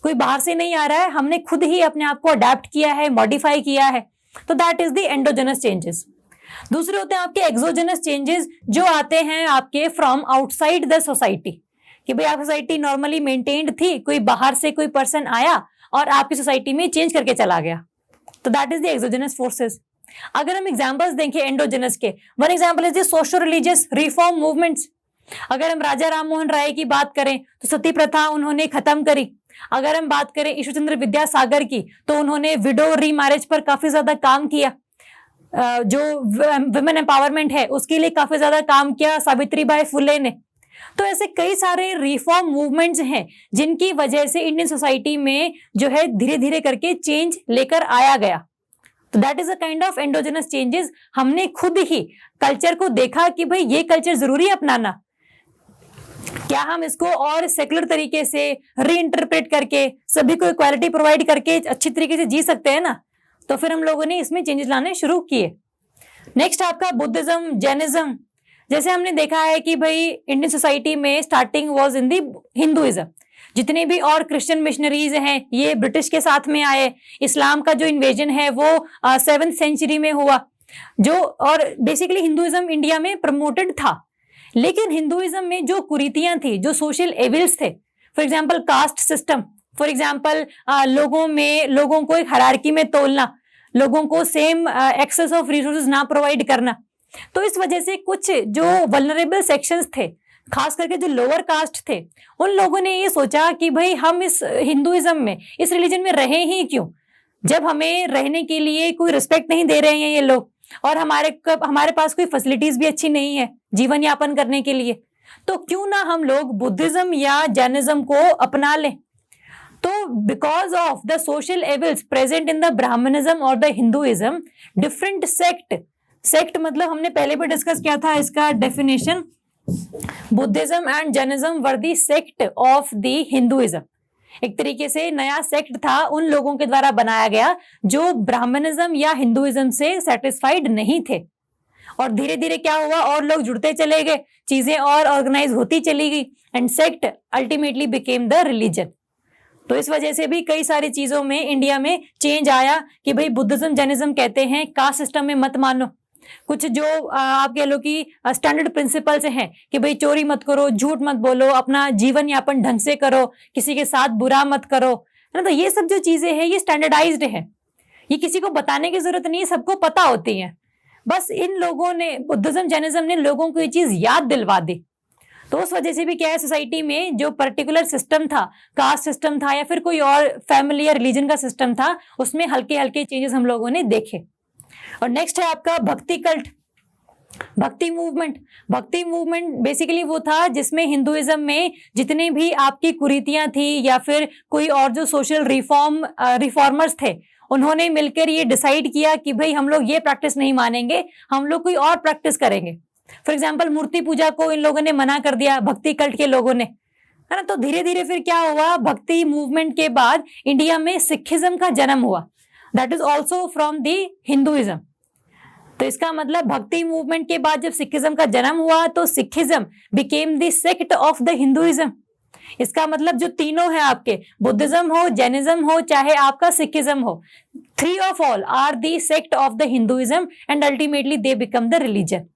कोई बाहर से नहीं आ रहा है, हमने खुद ही अपने आप को अडेप्ट किया है, मॉडिफाई किया है, तो that is the endogenous changes. दूसरे होते हैं आपके एक्सोजेनस चेंजेस, जो आते हैं आपके फ्रॉम आउटसाइड द सोसाइटी, कि भाई आपकी सोसाइटी नॉर्मली मेंटेन्ड थी, कोई बाहर से कोई पर्सन आया और आपकी सोसाइटी में चेंज करके चला गया, तो that is the exogenous forces. अगर हम एग्जांपल्स देखें एंडोजेनस के, one example is the social religious reform movements. अगर हम राजा राम मोहन राय की बात करें तो सती प्रथा उन्होंने खत्म करी। अगर हम बात करें ईश्वरचंद्र विद्यासागर की तो उन्होंने विडो रीमैरिज पर काफी ज्यादा काम किया, जो वुमेन एम्पावरमेंट है उसके लिए काफी ज्यादा काम किया सावित्रीबाई फुले ने। तो ऐसे कई सारे रिफॉर्म मूवमेंट्स हैं जिनकी वजह से इंडियन सोसाइटी में जो है धीरे धीरे करके चेंज लेकर आया गया। तो that is a kind of endogenous changes. हमने खुद ही कल्चर को देखा कि भाई ये कल्चर जरूरी है अपनाना, क्या हम इसको और सेकुलर तरीके से रीइंटरप्रेट करके सभी को इक्वालिटी प्रोवाइड करके अच्छी तरीके से जी सकते हैं ना, तो फिर हम लोगों ने इसमें चेंजेस लाने शुरू किए। नेक्स्ट आपका बुद्धिज्म, जैनिज्म। जैसे हमने देखा है कि भाई इंडियन सोसाइटी में starting was in the Hinduism, जितने भी और क्रिश्चियन मिशनरीज हैं ये ब्रिटिश के साथ में आए। इस्लाम का जो इन्वेजन है वो 7th सेंचुरी में हुआ, जो और बेसिकली हिंदुइज्म इंडिया में प्रमोटेड था। लेकिन हिंदुइज्म में जो कुरीतियां थी, जो सोशल एविल्स थे, for example caste system, for example लोगों को एक हायरार्की में तोलना, लोगों को सेम एक्सेस ऑफ रिसोर्सेज ना प्रोवाइड करना, तो इस वजह से कुछ जो वल्नरेबल सेक्शंस थे, खास करके जो लोअर कास्ट थे, उन लोगों ने ये सोचा कि भाई हम इस हिंदुइज्म में, इस रिलीजन में रहे ही क्यों, जब हमें रहने के लिए कोई रिस्पेक्ट नहीं दे रहे हैं ये लोग, और हमारे पास कोई फैसिलिटीज भी अच्छी नहीं है जीवन यापन करने के लिए, तो क्यों ना हम लोग बुद्धिज्म या जैनिज्म को अपना लें। तो because of the social evils present in the Brahmanism और द हिंदुइज्म, डिफरेंट सेक्ट मतलब हमने पहले भी डिस्कस किया था इसका definition, Buddhism and Jainism were the sect of the Hinduism. एक तरीके से नया सेक्ट था उन लोगों के द्वारा बनाया गया जो ब्राह्मणिज्म या हिंदुइज्म से सेटिस्फाइड नहीं थे, और धीरे धीरे क्या हुआ, और लोग जुड़ते चले गए, चीजें और ऑर्गेनाइज होती चली गई, and sect ultimately became the religion. तो इस वजह से भी कई सारी चीजों में इंडिया में चेंज आया कि भाई बुद्धिज्म जैनिज्म कहते हैं कास्ट सिस्टम में मत मानो, कुछ जो आप कह लो कि स्टैंडर्ड प्रिंसिपल्स हैं कि भाई चोरी मत करो, झूठ मत बोलो, अपना जीवन यापन ढंग से करो, किसी के साथ बुरा मत करो, है ना। तो ये सब जो चीजें हैं ये स्टैंडर्डाइज्ड है, ये किसी को बताने की जरूरत नहीं है, सबको पता होती है। बस इन लोगों ने, बुद्धिज्म जैनिज्म ने लोगों को ये चीज याद दिलवा दी। तो उस वजह से भी क्या है, सोसाइटी में जो पर्टिकुलर सिस्टम था, कास्ट सिस्टम था या फिर कोई और फैमिली या रिलीजन का सिस्टम था, उसमें हल्के हल्के चेंजेस हम लोगों ने देखे। और नेक्स्ट है आपका भक्ति कल्ट, भक्ति मूवमेंट बेसिकली वो था जिसमें हिंदुइज्म में जितने भी आपकी कुरीतियां थी या फिर कोई और जो सोशल रिफॉर्मर्स थे, उन्होंने मिलकर ये डिसाइड किया कि भाई हम लोग ये प्रैक्टिस नहीं मानेंगे, हम लोग कोई और प्रैक्टिस करेंगे। फॉर एग्जाम्पल मूर्ति पूजा को इन लोगों ने मना कर दिया, भक्ति कल्ट के लोगों ने, है ना। तो धीरे धीरे फिर क्या हुआ, भक्ति मूवमेंट के बाद इंडिया में सिखिज्म का जन्म हुआ, that is also from the Hinduism. तो इसका मतलब भक्ति मूवमेंट के बाद जब सिखिज्म का जन्म हुआ तो Sikhism became the sect of the Hinduism. इसका मतलब जो तीनों है आपके, बुद्धिज्म हो, जैनिज्म हो, चाहे आपका सिखिज्म हो, 3 of all are the sect of the Hinduism and ultimately they become the religion.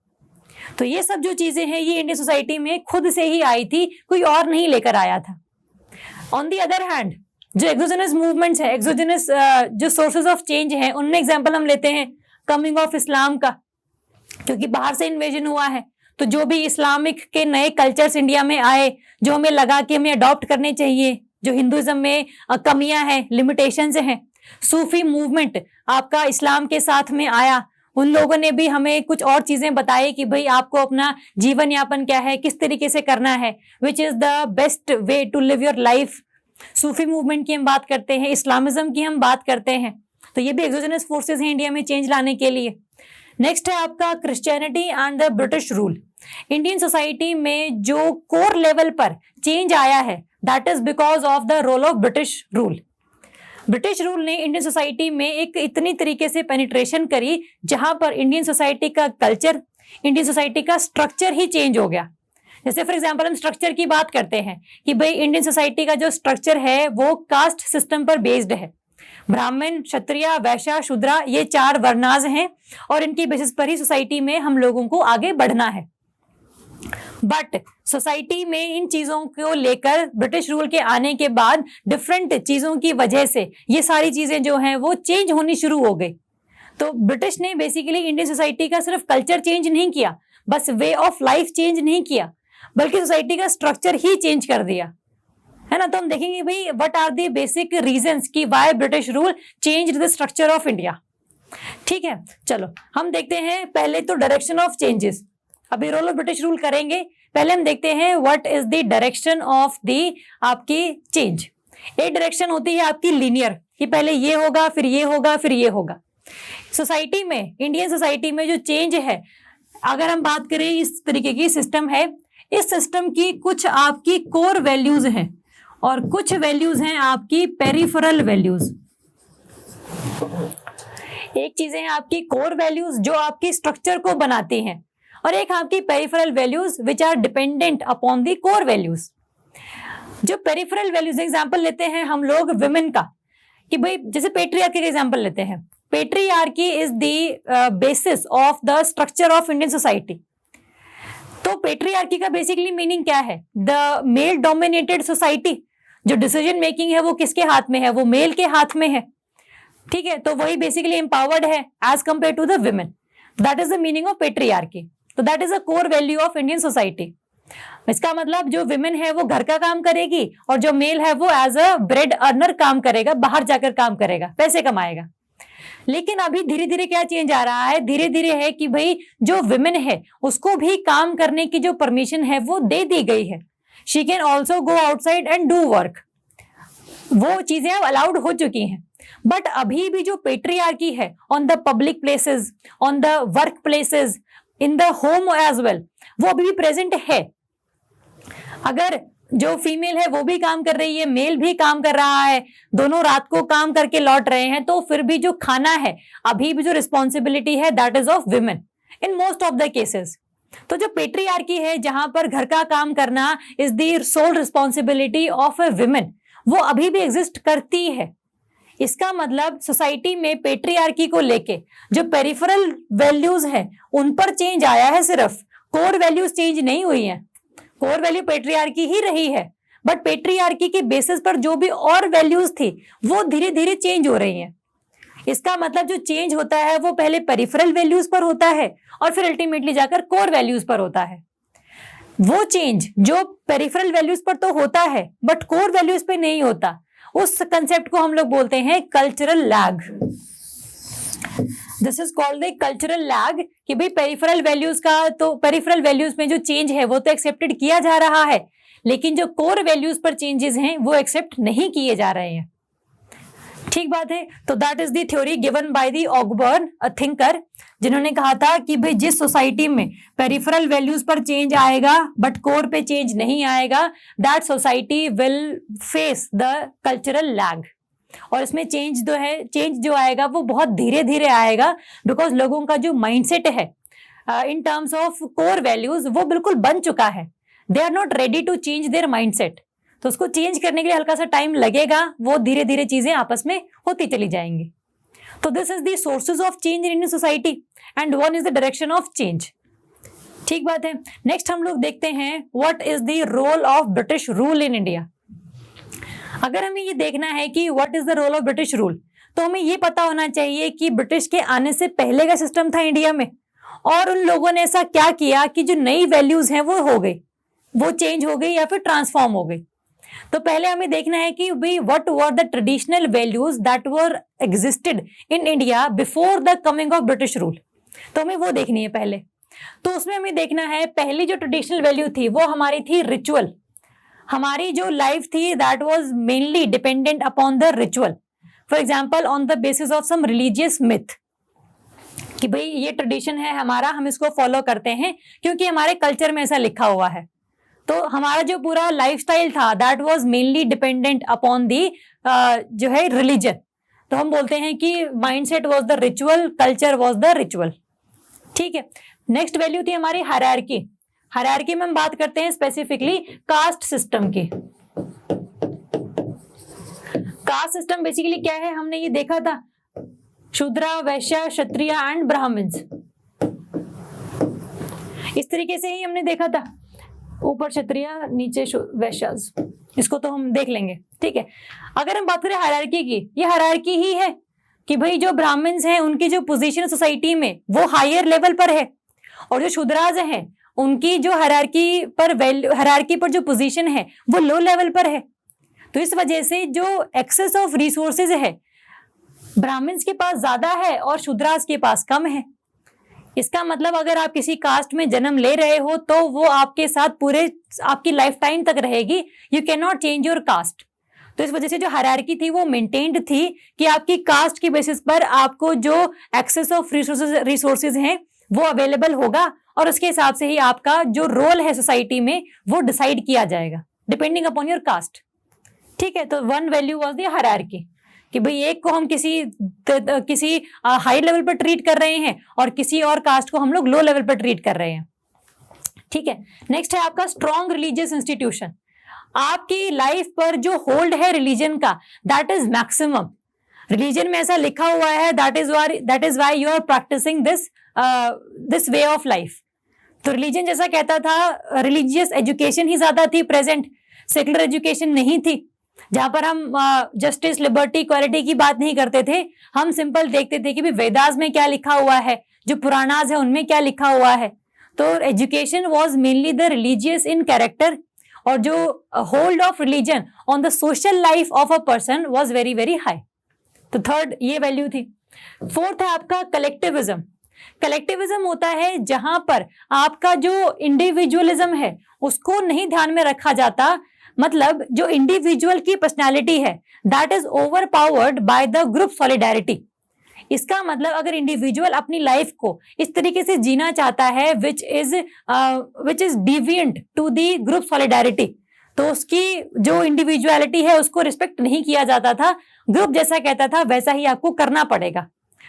तो ये सब जो चीजें हैं ये इंडियन सोसाइटी में खुद से ही आई थी, कोई और नहीं लेकर आया था। ऑन दी अदर हैंड जो एक्सोजेनस मूवमेंट्स है, एक्सोजेनस जो सोर्सेज ऑफ चेंज है, उनमें एग्जांपल हम लेते हैं कमिंग ऑफ इस्लाम का, क्योंकि बाहर से इन्वेजन हुआ है, तो जो भी इस्लामिक के नए कल्चर्स इंडिया में आए, जो हमें लगा कि हमें अडॉप्ट करने चाहिए, जो हिंदुइज्म में कमियां हैं, लिमिटेशंस हैं। सूफी मूवमेंट आपका इस्लाम के साथ में आया, उन लोगों ने भी हमें कुछ और चीजें बताई कि भाई आपको अपना जीवन यापन क्या है, किस तरीके से करना है, which is the best way to live your life. Sufi movement की हम बात करते हैं, इस्लामिज्म की हम बात करते हैं, तो ये भी एक्सोजेनस फोर्सेस हैं इंडिया में चेंज लाने के लिए। नेक्स्ट है आपका Christianity and the British rule. Indian society में जो कोर लेवल पर चेंज आया है, that is because of the role of British rule. British rule ने इंडियन सोसाइटी में एक इतनी तरीके से पेनिट्रेशन करी, जहां पर इंडियन सोसाइटी का कल्चर, इंडियन सोसाइटी का स्ट्रक्चर ही चेंज हो गया। जैसे फॉर एग्जांपल हम स्ट्रक्चर की बात करते हैं कि भाई इंडियन सोसाइटी का जो स्ट्रक्चर है वो कास्ट सिस्टम पर बेस्ड है। ब्राह्मण, क्षत्रिय, वैश्य, शूद्र, ये 4 वर्णाज हैं और इनकी बेसिस पर ही सोसाइटी में हम लोगों को आगे बढ़ना है। बट सोसाइटी में इन चीजों को लेकर ब्रिटिश रूल के आने के बाद डिफरेंट चीजों की वजह से ये सारी चीजें जो हैं वो चेंज होनी शुरू हो गई। तो ब्रिटिश ने बेसिकली इंडियन सोसाइटी का सिर्फ कल्चर चेंज नहीं किया, बस वे ऑफ लाइफ चेंज नहीं किया, बल्कि सोसाइटी का स्ट्रक्चर ही चेंज कर दिया, है ना। तो हम देखेंगे भाई what are the basic reasons कि why British rule changed the structure of India. ठीक है, चलो हम देखते हैं पहले तो डायरेक्शन ऑफ चेंजेस। अभी रोल ऑफ ब्रिटिश रूल करेंगे, पहले हम देखते हैं what is the direction of the आपकी चेंज। एक डायरेक्शन होती है आपकी लीनियर, कि पहले ये होगा, फिर ये होगा, फिर ये होगा। सोसाइटी में, इंडियन सोसाइटी में जो चेंज है, अगर हम बात करें इस तरीके की सिस्टम है, इस सिस्टम की कुछ आपकी कोर वैल्यूज हैं और कुछ वैल्यूज हैं आपकी पेरिफेरल वैल्यूज। एक चीज है आपकी कोर वैल्यूज जो आपकी स्ट्रक्चर को बनाती हैं, और एक आपकी peripheral values which are dependent upon the core values. जो पेरिफेरल वैल्यूज, एग्जांपल लेते हैं हम लोग विमेन का, कि भाई जैसे पेट्रियार्की का एग्जांपल लेते हैं। Patriarchy is the basis of the structure of Indian society. तो पेट्रियार्की का बेसिकली मीनिंग क्या है? The male dominated society. जो डिसीजन मेकिंग है वो किसके हाथ में है? वो मेल के हाथ में है। ठीक है, तो वही बेसिकली एम्पावर्ड है as compare to the women. That is the meaning of patriarchy. तो that is a core value of Indian society. इसका मतलब जो विमेन है वो घर का काम करेगी और जो मेल है वो एज अ ब्रेड अर्नर काम करेगा, बाहर जाकर काम करेगा, पैसे कमाएगा। लेकिन अभी धीरे धीरे क्या चेंज आ रहा है? धीरे धीरे है कि भाई जो विमेन है उसको भी काम करने की जो परमिशन है वो दे दी गई है। She can also go outside and do work. वो चीजें अब अलाउड हो चुकी हैं। बट अभी भी जो पेट्रियार्की है on the public places, on the work places, in the home as well, वो अभी भी प्रेजेंट है। अगर जो फीमेल है वो भी काम कर रही है, मेल भी काम कर रहा है, दोनों रात को काम करके लौट रहे हैं, तो फिर भी जो खाना है, अभी भी जो रिस्पॉन्सिबिलिटी है, that is of women in most of the cases. तो जो पेट्रियार्की है, जहां पर घर का काम करना is the sole responsibility of A women, वो अभी भी एग्जिस्ट करती है। इसका मतलब सोसाइटी में पेट्रियार्की को लेके जो पेरिफेरल वैल्यूज है उन पर चेंज आया है, सिर्फ कोर वैल्यूज चेंज नहीं हुई है। कोर वैल्यू पेट्रियार्की ही रही है, बट पेट्रियार्की के बेसिस पर जो भी और वैल्यूज थी वो धीरे धीरे चेंज हो रही हैं। इसका मतलब जो चेंज होता है वो पहले पेरिफेरल वैल्यूज पर होता है और फिर अल्टीमेटली जाकर कोर वैल्यूज पर होता है। वो चेंज जो पेरिफेरल वैल्यूज पर तो होता है बट कोर वैल्यूज पे नहीं होता, उस कंसेप्ट को हम लोग बोलते हैं cultural lag. This is called the cultural lag, कि भाई पेरिफेरल वैल्यूज का, तो पेरिफेरल वैल्यूज में जो चेंज है वो तो एक्सेप्टेड किया जा रहा है, लेकिन जो कोर वैल्यूज पर चेंजेस हैं वो एक्सेप्ट नहीं किए जा रहे हैं। ठीक बात है। तो that is the theory given by the Ogburn, a thinker, जिन्होंने कहा था कि भाई जिस सोसाइटी में पेरिफेरल वैल्यूज पर चेंज आएगा बट कोर पे चेंज नहीं आएगा, that society will face the cultural lag. और इसमें चेंज जो आएगा वो बहुत धीरे धीरे आएगा, बिकॉज लोगों का जो माइंडसेट है in terms of core values वो बिल्कुल बन चुका है। They are not ready to change their mindset. तो उसको चेंज करने के लिए हल्का सा टाइम लगेगा, वो धीरे धीरे चीजें आपस में होती चली जाएंगी। तो this is the sources of change in Indian society and one is the direction of change. ठीक बात है। नेक्स्ट हम लोग देखते हैं what is the role of British rule in India. अगर हमें ये देखना है कि what is the role of British rule, तो हमें ये पता होना चाहिए कि ब्रिटिश के आने से पहले का सिस्टम था इंडिया में, और उन लोगों ने ऐसा क्या किया कि जो नई वैल्यूज हैं वो हो गई, वो चेंज हो गई या फिर ट्रांसफॉर्म हो गई। तो पहले हमें देखना है कि भाई what were the traditional values that were existed in India before the coming of British rule. तो हमें वो देखनी है पहले। तो उसमें हमें देखना है, पहली जो ट्रेडिशनल वैल्यू थी वो हमारी थी रिचुअल। हमारी जो लाइफ थी that was mainly dependent upon the ritual, for example on the basis of some religious myth, कि भाई ये ट्रेडिशन है हमारा, हम इसको फॉलो करते हैं क्योंकि हमारे कल्चर में ऐसा लिखा हुआ है। तो हमारा जो पूरा लाइफस्टाइल था that was mainly dependent upon दी जो है रिलीजन। तो हम बोलते हैं कि mindset was the ritual, culture was the ritual. ठीक है, नेक्स्ट वैल्यू थी हमारी हायरार्की। हायरार्की में हम बात करते हैं स्पेसिफिकली कास्ट सिस्टम की। कास्ट सिस्टम बेसिकली क्या है, हमने ये देखा था, शूद्रा, वैश्य, क्षत्रिय एंड ब्राह्मण्स, इस तरीके से ही हमने देखा था, ऊपर क्षत्रिय नीचे वैश्यास, इसको तो हम देख लेंगे। ठीक है, अगर हम बात करें हायरार्की की, ये हायरार्की ही है कि भाई जो ब्राह्मण्स हैं उनकी जो पोजीशन सोसाइटी में वो हायर लेवल पर है, और जो शूद्राज हैं उनकी जो हायरार्की पर जो पोजीशन है वो लो लेवल पर है। तो इस वजह से जो एक्सेस ऑफ रिसोर्सेज है ब्राह्मण्स के पास ज्यादा है और शूद्राज के पास कम है। इसका मतलब अगर आप किसी कास्ट में जन्म ले रहे हो तो वो आपके साथ पूरे आपकी लाइफ टाइम तक रहेगी, you can not change your cast. तो इस वजह से जो हायरार्की थी वो मेंटेन्ड थी कि आपकी कास्ट की बेसिस पर आपको जो एक्सेस ऑफ रिसोर्सेज हैं वो अवेलेबल होगा, और उसके हिसाब से ही आपका जो रोल है सोसाइटी में वो डिसाइड किया जाएगा डिपेंडिंग अपॉन योर कास्ट। ठीक है, तो one value was the hierarchy, कि भाई एक को हम किसी हाई लेवल पर ट्रीट कर रहे हैं और किसी और कास्ट को हम लोग लो लेवल पर ट्रीट कर रहे हैं। ठीक है, नेक्स्ट है आपका स्ट्रॉन्ग रिलीजियस इंस्टीट्यूशन। आपकी लाइफ पर जो होल्ड है रिलीजन का दैट इज मैक्सिमम। रिलीजन में ऐसा लिखा हुआ है that is why you are practicing this way of life. तो रिलीजन जैसा कहता था, रिलीजियस एजुकेशन ही ज्यादा थी प्रेजेंट, सेकुलर एजुकेशन नहीं थी, जहां पर हम जस्टिस, लिबर्टी, इक्वालिटी की बात नहीं करते थे। हम सिंपल देखते थे कि भी वेदास में क्या लिखा हुआ है, जो पुराणास है उनमें क्या लिखा हुआ है। तो education was mainly the religious in character, और जो hold of religion on the social life of a person was very very high. तो थर्ड ये वैल्यू थी। फोर्थ है आपका कलेक्टिविज्म। कलेक्टिविज्म होता है जहां पर आपका जो इंडिविजुअलिज्म है उसको नहीं ध्यान में रखा जाता, मतलब जो इंडिविजुअल की पर्सनालिटी है that is over powered by the group solidarity. इसका मतलब अगर इंडिविजुअल अपनी लाइफ को इस तरीके से जीना चाहता है which is deviant to the group solidarity, तो उसकी जो इंडिविजुअलिटी है उसको रिस्पेक्ट नहीं किया जाता था, ग्रुप जैसा कहता था वैसा ही आपको करना पड़ेगा।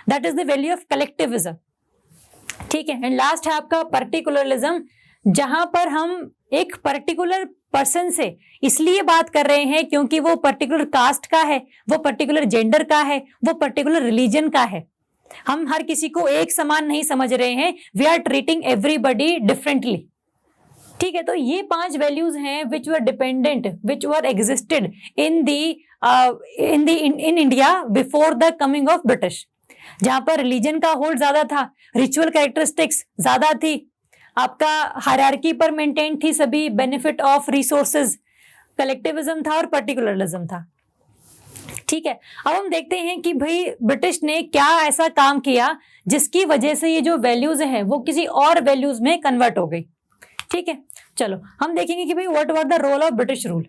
That is the value of collectivism. ठीक है, एंड लास्ट है आपका पर्टिकुलरिज्म, जहां पर हम एक पर्टिकुलर पर्सन से इसलिए बात कर रहे हैं क्योंकि वो पर्टिकुलर कास्ट का है, वो पर्टिकुलर जेंडर का है, वो पर्टिकुलर रिलीजन का है। हम हर किसी को एक समान नहीं समझ रहे हैं, we are treating everybody differently. ठीक है, तो ये 5 वैल्यूज हैं which were dependent, which were existed in India before the coming of British, जहां पर रिलीजन का होल्ड ज्यादा था, रिचुअल कैरेक्टरिस्टिक्स ज्यादा थी, आपका हायरार्की पर मेंटेन थी सभी, बेनिफिट ऑफ रिसोर्सेज, कलेक्टिविज्म था और पर्टिकुलरिज्म था। ठीक है, अब हम देखते हैं कि भाई ब्रिटिश ने क्या ऐसा काम किया जिसकी वजह से ये जो वैल्यूज हैं वो किसी और वैल्यूज में कन्वर्ट हो गई। ठीक है, चलो हम देखेंगे कि भाई what was the role of British rule.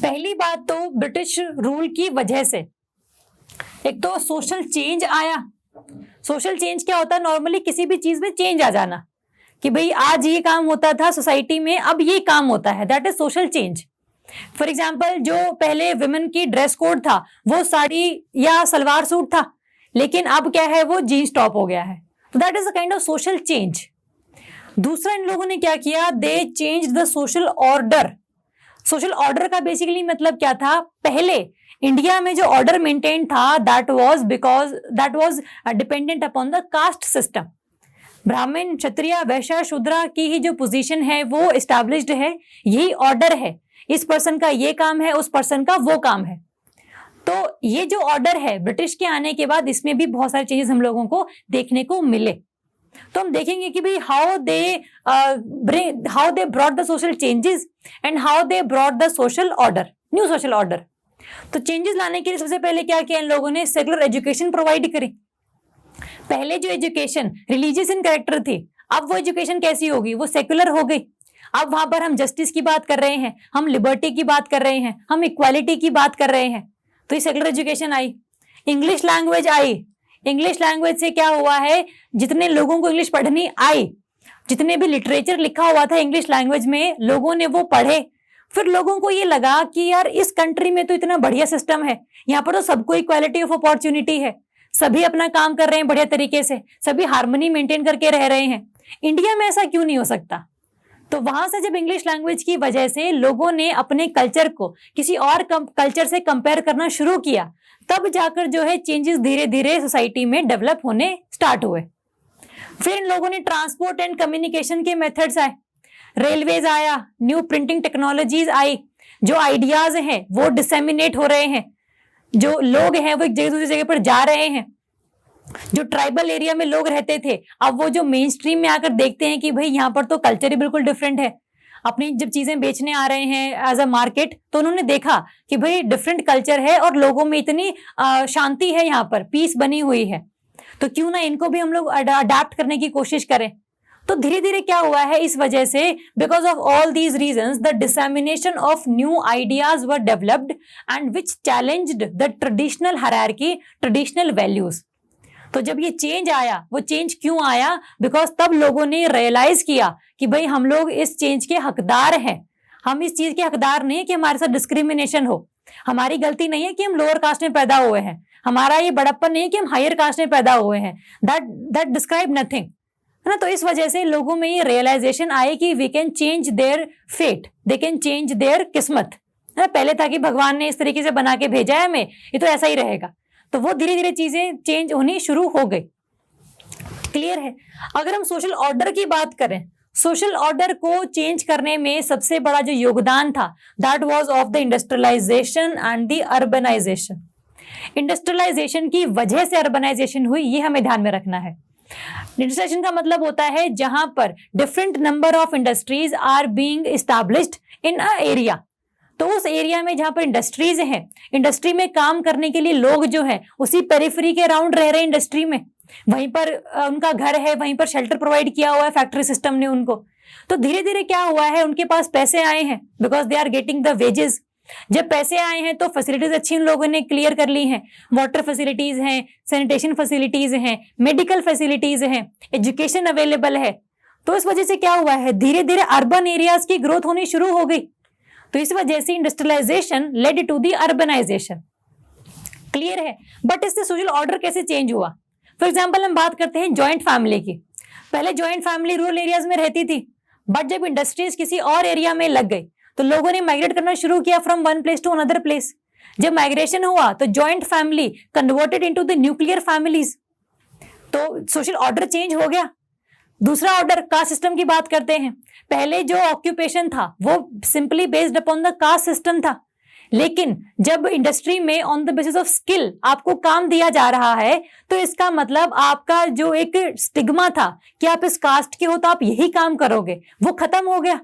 पहली बात तो ब्रिटिश रूल की वजह से एक तो सोशल चेंज आया। सोशल चेंज क्या होता है, नॉर्मली किसी भी चीज में चेंज आ जाना, कि भाई आज ये काम होता था सोसाइटी में, अब ये काम होता है, that is social change. For example जो पहले विमेन की ड्रेस कोड था वो साड़ी या सलवार सूट था, लेकिन अब क्या है वो जीन्स टॉप हो गया है, तो that is a kind of social change. दूसरा इन लोगों ने क्या किया, दे change the social order. Social order का बेसिकली मतलब क्या था, पहले इंडिया में जो ऑर्डर मेंटेन था that was dependent upon the caste system. ब्राह्मण, क्षत्रिय, वैश्य, शूद्र की ही जो पोजीशन है वो एस्टैब्लिश्ड है, यही ऑर्डर है। इस पर्सन का ये काम है, उस पर्सन का वो काम है। तो ये जो ऑर्डर है ब्रिटिश के आने के बाद, इसमें भी बहुत सारे चेंजेस हम लोगों को देखने को मिले। तो हम देखेंगे कि भाई how they brought the social changes and how they brought the social order, new social order. तो चेंजेस लाने के लिए सबसे पहले क्या किया इन लोगों ने, सेकुलर एजुकेशन प्रोवाइड करी। पहले जो एजुकेशन रिलीजियस इन कैरेक्टर थी, अब वो एजुकेशन कैसी होगी, वो सेकुलर हो गई। अब वहां पर हम जस्टिस की बात कर रहे हैं, हम लिबर्टी की बात कर रहे हैं, हम इक्वालिटी की बात कर रहे हैं। तो ये secular education I. English language I. English language से क्या हुआ है, जितने लोगों को इंग्लिश पढ़नी आई, जितने भी लिटरेचर लिखा हुआ था इंग्लिश लैंग्वेज में, लोगों ने वो पढ़े। फिर लोगों को ये लगा कि यार इस कंट्री में तो इतना बढ़िया सिस्टम है, यहाँ पर तो सबको इक्वालिटी ऑफ अपॉर्चुनिटी है, सभी अपना काम कर रहे हैं बढ़िया तरीके से, सभी हार्मनी मेंटेन करके रह रहे हैं, इंडिया में ऐसा क्यों नहीं हो सकता। तो वहां से जब इंग्लिश लैंग्वेज की वजह से लोगों ने अपने कल्चर को किसी और कल्चर से कंपेयर करना शुरू किया, तब जाकर जो है चेंजेस धीरे धीरे सोसाइटी में डेवलप होने स्टार्ट हुए। फिर इन लोगों ने ट्रांसपोर्ट एंड कम्युनिकेशन के मेथड्स आए, रेलवेज आया, न्यू प्रिंटिंग टेक्नोलॉजीज आई, जो आइडियाज हैं वो डिसेमिनेट हो रहे हैं, जो लोग हैं वो एक जगह दूसरी जगह पर जा रहे हैं। जो ट्राइबल एरिया में लोग रहते थे, अब वो जो मेन स्ट्रीम में आकर देखते हैं कि भाई यहाँ पर तो कल्चर ही बिल्कुल डिफरेंट है। अपनी जब चीजें बेचने आ रहे हैं एज अ मार्केट, तो उन्होंने देखा कि भाई डिफरेंट कल्चर है और लोगों में इतनी शांति है, यहाँ पर पीस बनी हुई है, तो क्यों ना इनको भी हम लोग अडाप्ट करने की कोशिश करें। तो धीरे धीरे क्या हुआ है, इस वजह से because of all these reasons the dissemination of new ideas were developed and which challenged the traditional hierarchy, traditional values. तो जब ये चेंज आया, वो चेंज क्यों आया, बिकॉज तब लोगों ने रियलाइज किया कि भाई हम लोग इस चेंज के हकदार हैं। हम इस चीज के हकदार नहीं है कि हमारे साथ डिस्क्रिमिनेशन हो, हमारी गलती नहीं है कि हम लोअर कास्ट में पैदा हुए हैं, हमारा ये बड़प्पन नहीं है कि हम हायर कास्ट में पैदा हुए हैं, दैट डिस्क्राइब नथिंग, है ना। तो इस वजह से लोगों में ये रियलाइजेशन आए कि we can change their fate, they can change their किस्मत। पहले था कि भगवान ने इस तरीके से बना के भेजा है हमें, ये तो ऐसा ही रहेगा। तो वो धीरे धीरे चीजें चेंज होनी शुरू हो गई। क्लियर है। अगर हम सोशल ऑर्डर की बात करें, सोशल ऑर्डर को चेंज करने में सबसे बड़ा जो योगदान था, that was of the industrialization and the urbanization. Industrialization की वजह से अर्बनाइजेशन हुई, ये हमें ध्यान में रखना है। इंडस्ट्रियलाइजेशन का मतलब होता है जहां पर different number of industries are being established in a area. तो उस एरिया में जहां पर इंडस्ट्रीज हैं, इंडस्ट्री में काम करने के लिए लोग जो हैं उसी पेरिफेरी के अराउंड रह रहे हैं इंडस्ट्री में, वहीं पर उनका घर है, वहीं पर शेल्टर प्रोवाइड किया हुआ है फैक्ट्री सिस्टम ने उनको। तो धीरे धीरे क्या हुआ है, उनके पास पैसे आए हैं, because they are getting the wages. जब पैसे आए हैं तो फैसिलिटीज अच्छी उन लोगों ने क्लियर कर ली हैं, वाटर फैसिलिटीज हैं, सैनिटेशन फैसिलिटीज हैं, मेडिकल फैसिलिटीज हैं, एजुकेशन अवेलेबल है। तो इस वजह से क्या हुआ है, धीरे धीरे अर्बन एरियाज की ग्रोथ होनी शुरू हो गई। तो इस वजह से industrialization led to the urbanization. Clear है। बट इससे सोशल ऑर्डर कैसे चेंज हुआ। फॉर एग्जाम्पल हम बात करते हैं जॉइंट फैमिली की। पहले जॉइंट फैमिली रूरल एरियाज में रहती थी, बट जब इंडस्ट्रीज किसी और एरिया में लग गई तो लोगों ने माइग्रेट करना शुरू किया from one place to another place. जब माइग्रेशन हुआ तो joint family converted into the nuclear families, तो सोशल ऑर्डर चेंज हो गया। दूसरा ऑर्डर कास्ट सिस्टम की बात करते हैं। पहले जो ऑक्यूपेशन था वो simply based upon the caste system था, लेकिन जब इंडस्ट्री में on the basis of skill आपको काम दिया जा रहा है, तो इसका मतलब आपका जो एक स्टिग्मा था कि आप इस कास्ट के हो तो आप यही काम करोगे, वो खत्म हो गया।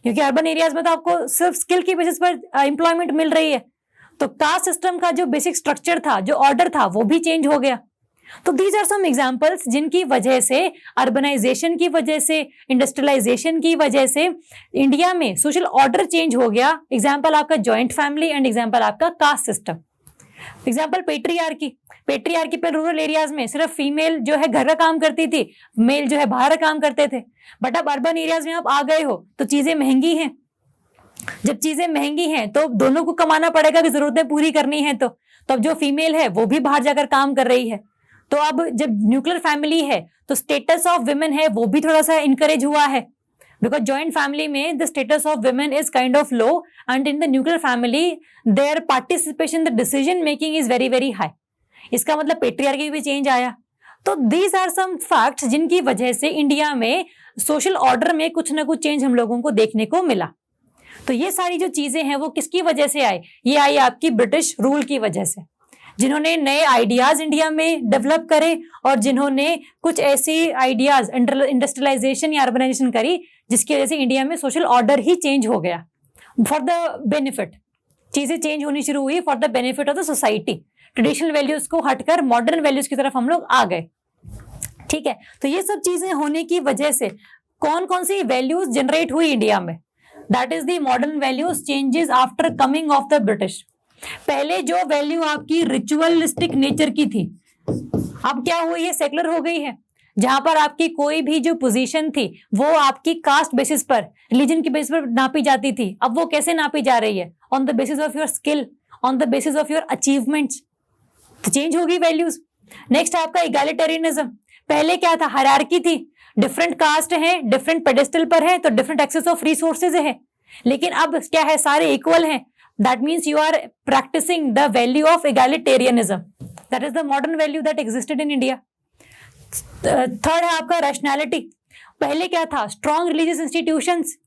क्योंकि अर्बन एरियाज में तो आपको सिर्फ स्किल की बेसिस पर एम्प्लॉयमेंट मिल रही है। तो कास्ट सिस्टम का जो बेसिक स्ट्रक्चर था, जो ऑर्डर था, वो भी चेंज हो गया। तो दीज आर सम एग्जांपल्स जिनकी वजह से, अर्बनाइजेशन की वजह से, इंडस्ट्रियलाइजेशन की वजह से इंडिया में सोशल ऑर्डर चेंज हो गया। एग्जांपल आपका जॉइंट फैमिली एंड एग्जांपल आपका caste system. Example patriarchy. Patriarchy पे रूरल एरियाज में सिर्फ फीमेल जो है घर का काम करती थी, मेल जो है बाहर काम करते थे। बट अब अर्बन एरियाज में आप आ गए हो तो चीजें महंगी हैं। जब चीजें महंगी हैं तो दोनों को कमाना पड़ेगा कि जरूरतें पूरी करनी है। तो अब जो फीमेल है वो भी बाहर जाकर काम कर रही है। तो अब जब न्यूक्लियर फैमिली है तो स्टेटस ऑफ विमेन है वो भी थोड़ा सा इनकरेज हुआ है, बिकॉज जॉइंट फैमिली में the status of women is kind of low and in the nuclear family their participation the decision making is very very high. इसका मतलब पेट्रियार्की भी चेंज आया। तो दीज आर सम फैक्ट्स जिनकी वजह से India में सोशल ऑर्डर में कुछ ना कुछ चेंज हम लोगों को देखने को मिला। तो ये सारी जो चीजें हैं वो किसकी वजह से आई? ये आई आपकी ब्रिटिश रूल की वजह से, जिन्होंने नए आइडियाज इंडिया में डेवलप करे और जिन्होंने कुछ ऐसे आइडियाज इंडस्ट्रियलाइजेशन या अर्बनाइजेशन करी जिसकी वजह से इंडिया में सोशल ऑर्डर ही चेंज हो गया फॉर द बेनिफिट। चीजें चेंज होनी शुरू हुई for the benefit of the society. Traditional values को हटकर मॉडर्न वैल्यूज की तरफ हम लोग आ गए। ठीक है, तो ये सब चीजें होने की वजह से कौन कौन सी वैल्यूज जनरेट हुई इंडिया में? That is the modern values changes after coming of the British. पहले जो वैल्यू आपकी रिचुअलिस्टिक नेचर की थी, अब क्या हुई है? सेकुलर हो गई है। जहां पर आपकी कोई भी जो पोजीशन थी वो आपकी कास्ट बेसिस पर, रिलीजन की बेसिस पर नापी जाती थी, अब वो कैसे नापी जा रही है? On the basis of your skill, on the basis of your achievements. तो चेंज होगी वैल्यूज। नेक्स्ट आपका इगैलिटेरियनिज्म। पहले क्या था? हायरार्की थी, डिफरेंट कास्ट है, डिफरेंट पेडेस्टल पर है तो डिफरेंट एक्सेस ऑफ रिसोर्सेज है। लेकिन अब क्या है? सारे इक्वल हैं। That means you are practicing the value of egalitarianism. That is the modern value that existed in India. Third है आपका रैशनैलिटी। पहले क्या था? Strong religious institutions.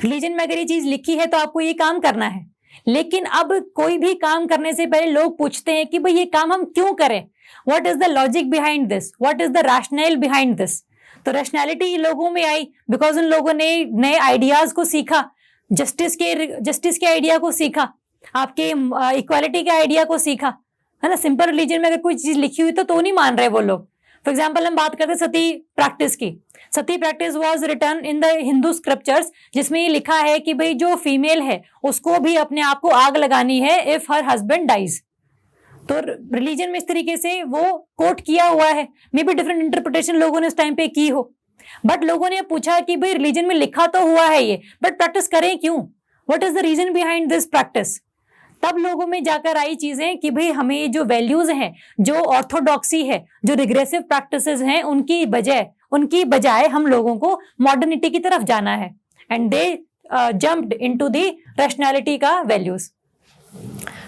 रिलीजन में अगर ये चीज लिखी है तो आपको ये काम करना है। लेकिन अब कोई भी काम करने से पहले लोग पूछते हैं कि भाई ये काम हम क्यों करें? What is the logic behind this? What is the rational behind this? तो रैशनैलिटी लोगों में आई बिकॉज उन लोगों ने नए आइडियाज को सीखा, जस्टिस के आइडिया को सीखा, आपके इक्वालिटी के आइडिया को सीखा, है ना। सिंपल रिलीजन में अगर कोई चीज लिखी हुई तो नहीं मान रहे वो लोग। फॉर एग्जाम्पल हम बात करते हैं सती प्रैक्टिस की। Sati practice was written in the Hindu scriptures, जिसमें ये लिखा है कि भाई जो फीमेल है उसको भी अपने आप को आग लगानी है इफ हर हस्बैंड डाइज। तो रिलीजन में इस तरीके से वो कोट किया हुआ है। मे बी डिफरेंट इंटरप्रिटेशन लोगों ने उस टाइम पे की हो, बट लोगों ने पूछा कि भाई रिलीजन में लिखा तो हुआ है ये, बट प्रैक्टिस करें क्यों? What is the reason behind this practice? तब लोगों में जाकर आई चीजें कि भाई हमें ये जो वैल्यूज हैं, जो ऑर्थोडॉक्सी है, जो रिग्रेसिव प्रैक्टिसेस हैं, उनकी बजाय हम लोगों को मॉडर्निटी की तरफ जाना है। And they jumped into the rationality का वैल्यूज।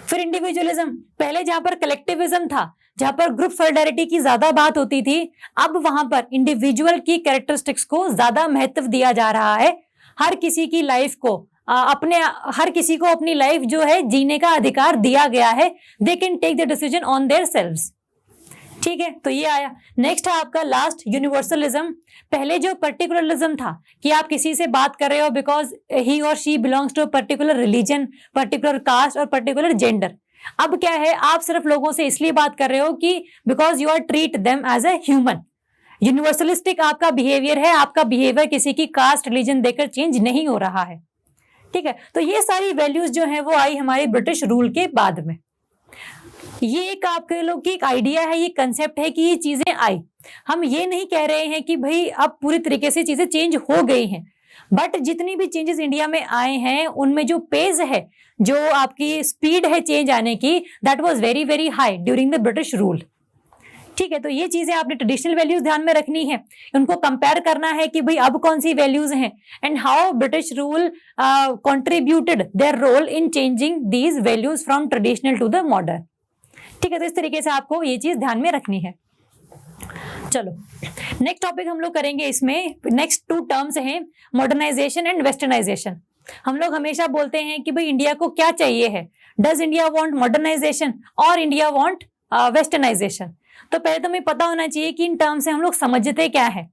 फिर इंडिविजुअलिज्म। पहले जहां पर कलेक्टिविज्म था, जहां पर ग्रुप सॉलिडारिटी की ज्यादा बात होती थी, अब वहां पर इंडिविजुअल की कैरेक्टरिस्टिक्स को ज्यादा महत्व दिया जा रहा है। हर किसी की लाइफ को हर किसी को अपनी लाइफ जो है जीने का अधिकार दिया गया है। They can take the decision on their selves. ठीक है, तो ये आया। नेक्स्ट है आपका लास्ट, यूनिवर्सलिज्म। पहले जो पर्टिकुलरिज्म था कि आप किसी से बात कर रहे हो बिकॉज ही और she belongs to particular religion, particular caste और पर्टिकुलर जेंडर। अब क्या है? आप सिर्फ लोगों से इसलिए बात कर रहे हो कि because you are treat them as a human. Universalistic आपका बिहेवियर है, आपका बिहेवियर किसी की कास्ट रिलीजन देकर चेंज नहीं हो रहा है। ठीक है, तो ये सारी वैल्यूज जो है वो आई हमारे ब्रिटिश रूल के बाद में। ये एक आपके लोग की एक आइडिया है, ये कंसेप्ट है कि ये चीजें आई। हम ये नहीं कह रहे हैं कि भाई अब पूरी तरीके से चीजें चेंज हो गई हैं, बट जितनी भी चेंजेस इंडिया में आए हैं उनमें जो पेस है, जो आपकी स्पीड है चेंज आने की, that was very very high during the British rule. ठीक है, तो ये चीजें आपने ट्रेडिशनल वैल्यूज ध्यान में रखनी है, उनको कंपेयर करना है कि भाई अब कौन सी वैल्यूज हैं and how British rule contributed their role in changing these values from traditional to the modern. ठीक है, तो इस तरीके से आपको ये चीज ध्यान में रखनी है। चलो नेक्स्ट टॉपिक हम लोग करेंगे। इसमें नेक्स्ट 2 टर्म्स हैं, मॉडर्नाइजेशन एंड वेस्टर्नाइजेशन। हम लोग हमेशा बोलते हैं कि भाई इंडिया को क्या चाहिए है, डज इंडिया वांट मॉडर्नाइजेशन और इंडिया वांट वेस्टर्नाइजेशन। तो पहले तो हमें पता होना चाहिए कि इन टर्म से हम लोग समझते क्या है।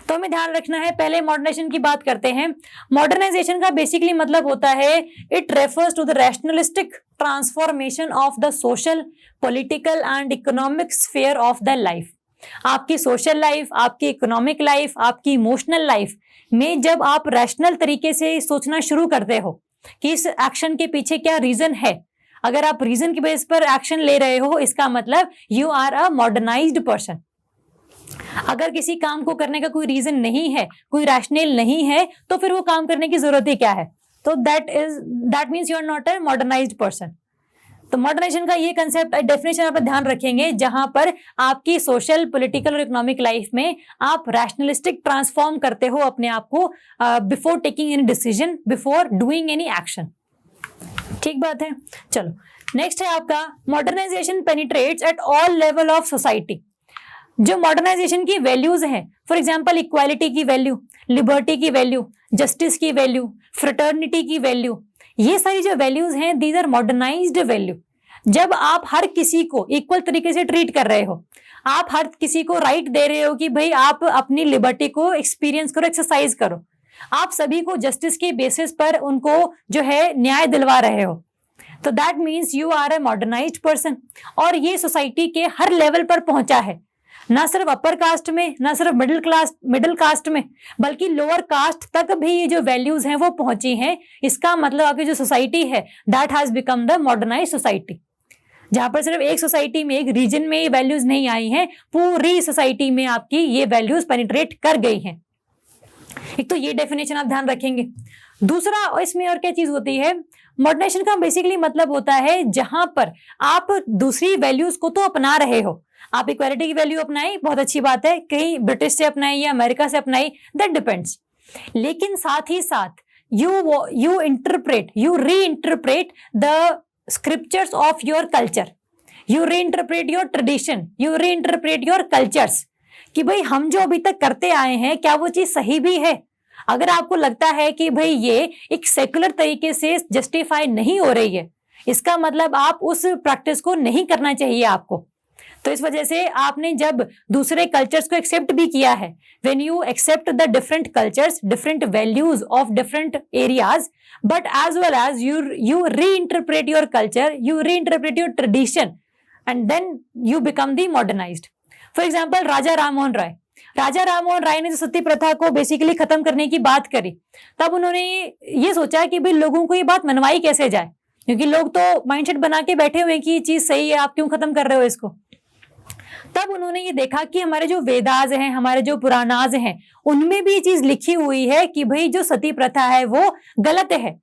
तो हमें ध्यान रखना है, पहले मॉडर्नाइजेशन की बात करते हैं। मॉडर्नाइजेशन का बेसिकली मतलब होता है, it refers to the rationalistic transformation of the social, political and economic sphere of the life. आपकी सोशल लाइफ, आपकी इकोनॉमिक लाइफ, आपकी इमोशनल लाइफ में जब आप रैशनल तरीके से सोचना शुरू करते हो कि इस एक्शन के पीछे क्या रीजन है, अगर आप रीजन के बेस पर एक्शन ले रहे हो, इसका मतलब you are a modernized person. अगर किसी काम को करने का कोई रीजन नहीं है, कोई रैशनल नहीं है, तो फिर वो काम करने की जरूरत ही क्या है? तो that means you are not a modernized person. तो मॉडर्नाइजेशन का ये कंसेप्ट डेफिनेशन आप ध्यान रखेंगे, जहां पर आपकी सोशल, पॉलिटिकल और इकोनॉमिक लाइफ में आप रैशनलिस्टिक ट्रांसफॉर्म करते हो अपने आप को before taking any decision, before doing any action. ठीक बात है। चलो नेक्स्ट है आपका, modernization penetrates at all level of society. जो मॉडर्नाइजेशन की वैल्यूज हैं, फॉर एग्जांपल इक्वालिटी की वैल्यू, लिबर्टी की वैल्यू, जस्टिस की वैल्यू, फ्रेटर्निटी की वैल्यू, ये सारी जो वैल्यूज हैं दीज आर मॉडर्नाइज्ड वैल्यू। जब आप हर किसी को इक्वल तरीके से ट्रीट कर रहे हो, आप हर किसी को राइट दे रहे हो कि भाई आप अपनी लिबर्टी को एक्सपीरियंस करो, एक्सरसाइज करो, आप सभी को जस्टिस के बेसिस पर उनको जो है न्याय दिलवा रहे हो, तो that means you are a modernized person. और ये सोसाइटी के हर लेवल पर पहुंचा है, ना सिर्फ अपर कास्ट में, ना सिर्फ मिडिल कास्ट में, बल्कि लोअर कास्ट तक भी ये जो वैल्यूज हैं वो पहुंची हैं। इसका मतलब आपकी जो सोसाइटी है that has become the modernized society. जहां पर सिर्फ एक सोसाइटी में, एक रीजन में ये वैल्यूज नहीं आई हैं, पूरी सोसाइटी में आपकी ये वैल्यूज पेनिट्रेट कर गई हैं। एक तो ये डेफिनेशन आप ध्यान रखेंगे। दूसरा, इसमें और क्या चीज होती है, मॉडर्नाइजेशन का बेसिकली मतलब होता है जहां पर आप दूसरी वैल्यूज को तो अपना रहे हो, आप इक्वालिटी की वैल्यू अपनाई, बहुत अच्छी बात है, कहीं ब्रिटिश से अपनाई या अमेरिका से अपनाई, दैट डिपेंड्स, लेकिन साथ ही साथ यू इंटरप्रेट, यू री interpret the scriptures of your culture, you reinterpret your tradition, you reinterpret your cultures, कि भाई हम जो अभी तक करते आए हैं क्या वो चीज सही भी है। अगर आपको लगता है कि भाई ये एक सेकुलर तरीके से जस्टिफाई नहीं हो रही है, इसका मतलब आप उस प्रैक्टिस को नहीं करना चाहिए आपको। तो इस वजह से आपने जब दूसरे कल्चर्स को एक्सेप्ट भी किया है, when you accept the different cultures, different values of different areas, but as well as you reinterpret your culture, you reinterpret your tradition, and then you become the modernized. For example, Raja Rammohan Roy ने जो सती प्रथा को basically खत्म करने की बात करी, तब उन्होंने ये सोचा कि भाई लोगों को ये बात मनवाई कैसे जाए, क्योंकि लोग तो माइंडसेट बना के बैठे हुए हैं कि ये चीज सही है, आप क्यों खत्म कर रहे हो इसको। तब उन्होंने ये देखा कि हमारे जो वेदाज हैं, हमारे जो पुराणाज हैं, उनमें भी ये चीज लिखी हुई है कि भाई जो सती प्रथा है वो गलत है।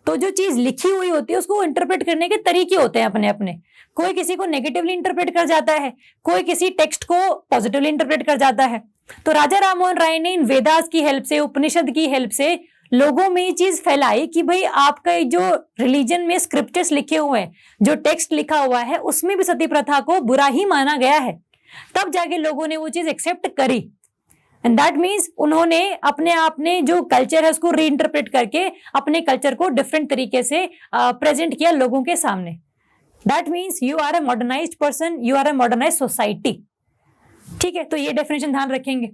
तो जो चीज लिखी हुई होती है उसको इंटरप्रेट करने के तरीके होते हैं अपने अपने, कोई किसी को नेगेटिवली इंटरप्रेट कर जाता है, कोई किसी टेक्स्ट को पॉजिटिवली इंटरप्रेट कर जाता है। तो राजा राममोहन राय ने इन वेदास की हेल्प से, उपनिषद की हेल्प से लोगों में ये चीज फैलाई कि भाई आपका जो रिलीजन में स्क्रिप्चर्स लिखे हुए हैं, जो टेक्स्ट लिखा हुआ है, उसमें भी सती प्रथा को बुरा ही माना गया है। तब जाके लोगों ने वो चीज एक्सेप्ट करी, एंड दैट मीन्स उन्होंने अपने आप ने जो कल्चर है उसको रीइंटरप्रेट करके अपने कल्चर को डिफरेंट तरीके से प्रेजेंट किया लोगों के सामने। That means you are a modernized person, you are a modernized society. ठीक है, तो ये डेफिनेशन ध्यान रखेंगे।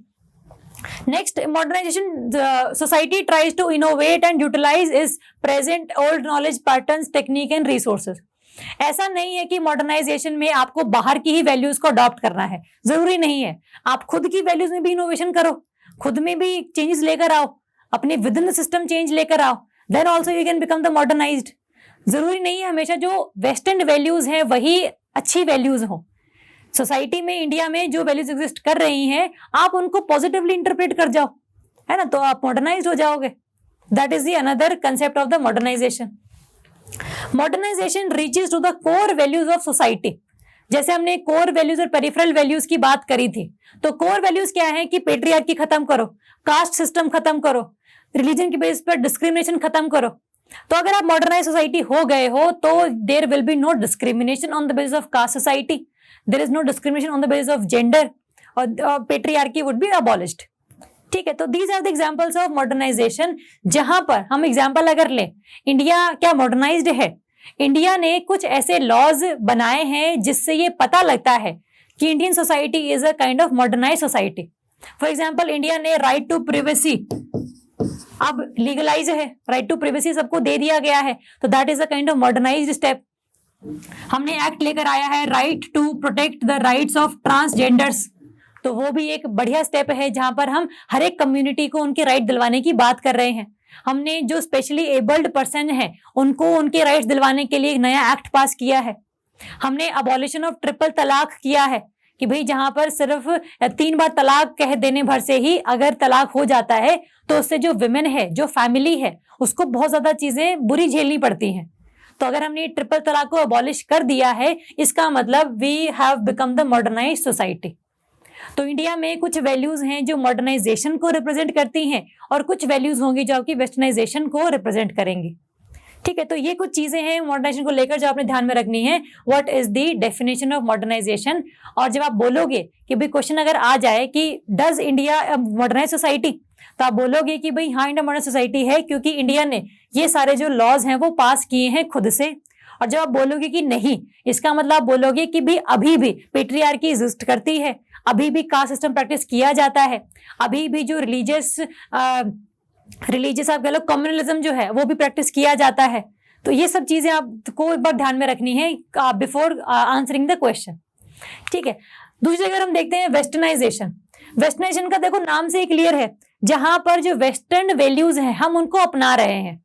Next, modernization society tries to innovate and utilize is present old knowledge patterns, technique and resources. ऐसा नहीं है कि मॉडर्नाइजेशन में आपको बाहर की ही वैल्यूज को अडॉप्ट करना है, जरूरी नहीं है। आप खुद की वैल्यूज में भी इनोवेशन करो, खुद में भी चेंजेस लेकर आओ, अपने विद इन सिस्टम चेंज लेकर आओ, then also you can become the modernized. जरूरी नहीं है हमेशा जो वेस्टर्न वैल्यूज हैं वही अच्छी वैल्यूज हो। सोसाइटी में, इंडिया में जो वैल्यूज एग्जिस्ट कर रही हैं, आप उनको पॉजिटिवली इंटरप्रेट कर जाओ, है ना, तो आप मॉडर्नाइज्ड हो जाओगे। That is the another concept of the modernization. Modernization reaches to the core values of society. जैसे हमने कोर वैल्यूज और पेरिफेरल वैल्यूज की बात करी थी, तो कोर वैल्यूज क्या है कि पेट्रियार्की खत्म करो, कास्ट सिस्टम खत्म करो, रिलीजन के बेस पर डिस्क्रिमिनेशन खत्म करो। तो अगर आप मॉडर्नाइज सोसाइटी हो गए हो तो there will be no discrimination on the basis of caste society, there is no discrimination on the basis of gender, और पेट्रियार्की वुड बी अबॉलिश्ड। ठीक है, तो these are the examples of modernization. जहां पर हम एग्जांपल अगर लें, India क्या मॉडर्नाइज्ड है? इंडिया ने कुछ ऐसे लॉज बनाए हैं जिससे ये पता लगता है कि Indian society is a kind of modernize society. For example, India ने राइट टू प्रिवेसी अब लीगलाइज है, राइट टू प्रिवेसी सबको दे दिया गया है, तो that is a kind of modernized step. हमने एक्ट लेकर आया है right to protect the rights of transgenders, तो वो भी एक बढ़िया स्टेप है जहां पर हम हर एक कम्युनिटी को उनके राइट दिलवाने की बात कर रहे हैं। हमने जो स्पेशली एबल्ड पर्सन है उनको उनके राइट्स दिलवाने के लिए एक नया एक्ट पास किया है। हमने अबॉलिशन ऑफ ट्रिपल तलाक किया है कि भाई जहां पर सिर्फ 3 बार तलाक कह देने भर से ही अगर तलाक हो जाता है तो उससे जो विमेन है, जो फैमिली है, उसको बहुत ज्यादा चीजें बुरी झेलनी पड़ती हैं। तो अगर हमने ट्रिपल तलाक को अबॉलिश कर दिया है, इसका मतलब we have become the modernized society. तो इंडिया में कुछ वैल्यूज हैं जो मॉडर्नाइजेशन को रिप्रेजेंट करती हैं और कुछ वैल्यूज होंगी जो आपकी वेस्टर्नाइजेशन को रिप्रेजेंट करेंगी। ठीक है, तो ये कुछ चीजें हैं मॉडर्नाइजेशन को लेकर जो आपने ध्यान में रखनी है। What is the definition of modernization? और जब आप बोलोगे कि भाई क्वेश्चन अगर आ जाए कि डज इंडिया मॉडर्नाइज सोसाइटी, तो आप बोलोगे कि भाई हाँ इंडिया मॉडर्न सोसाइटी है क्योंकि इंडिया ने ये सारे जो लॉज हैं वो पास किए हैं खुद से। और जब आप बोलोगे कि नहीं, इसका मतलब आप बोलोगे कि भी अभी भी पेट्रियार्की एग्जिस्ट करती है, अभी भी कास्ट सिस्टम प्रैक्टिस किया जाता है, अभी भी जो रिलीजियस आप कह लो कम्युनलिज्म जो है वो भी प्रैक्टिस किया जाता है। तो ये सब चीजें आपको एक बार ध्यान में रखनी है बिफोर आंसरिंग द क्वेश्चन। ठीक है, दूसरी अगर हम देखते हैं वेस्टर्नाइजेशन। वेस्टर्नाइजेशन का देखो नाम से ही क्लियर है, जहां पर जो वेस्टर्न वैल्यूज हैं हम उनको अपना रहे हैं।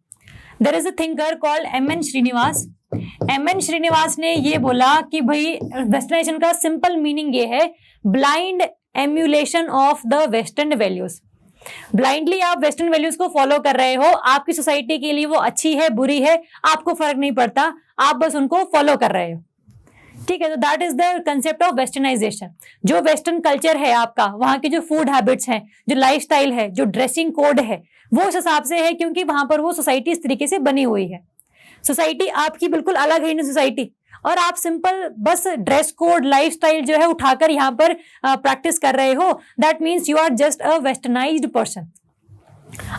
There is a thinker called M N. Srinivas. M N. Srinivas ने ये बोला कि भाई वेस्टर्नाइजेशन का सिंपल मीनिंग ये है, blind emulation of the western values. Blindly आप वेस्टर्न वैल्यूज को फॉलो कर रहे हो, आपकी सोसाइटी के लिए वो अच्छी है बुरी है आपको फर्क नहीं पड़ता, आप बस उनको फॉलो कर रहे हो। ठीक है, तो that is the concept of westernization. जो वेस्टर्न कल्चर है आपका, वहां के जो फूड हैबिट्स हैं, जो लाइफस्टाइल है, जो ड्रेसिंग कोड है, वो उस हिसाब से है क्योंकि वहां पर वो सोसाइटी इस तरीके से बनी हुई है। सोसाइटी आपकी बिल्कुल अलग है इंडियन सोसाइटी, और आप सिंपल बस ड्रेस कोड लाइफस्टाइल जो है उठाकर यहाँ पर प्रैक्टिस कर रहे हो, that means you are just a westernized person.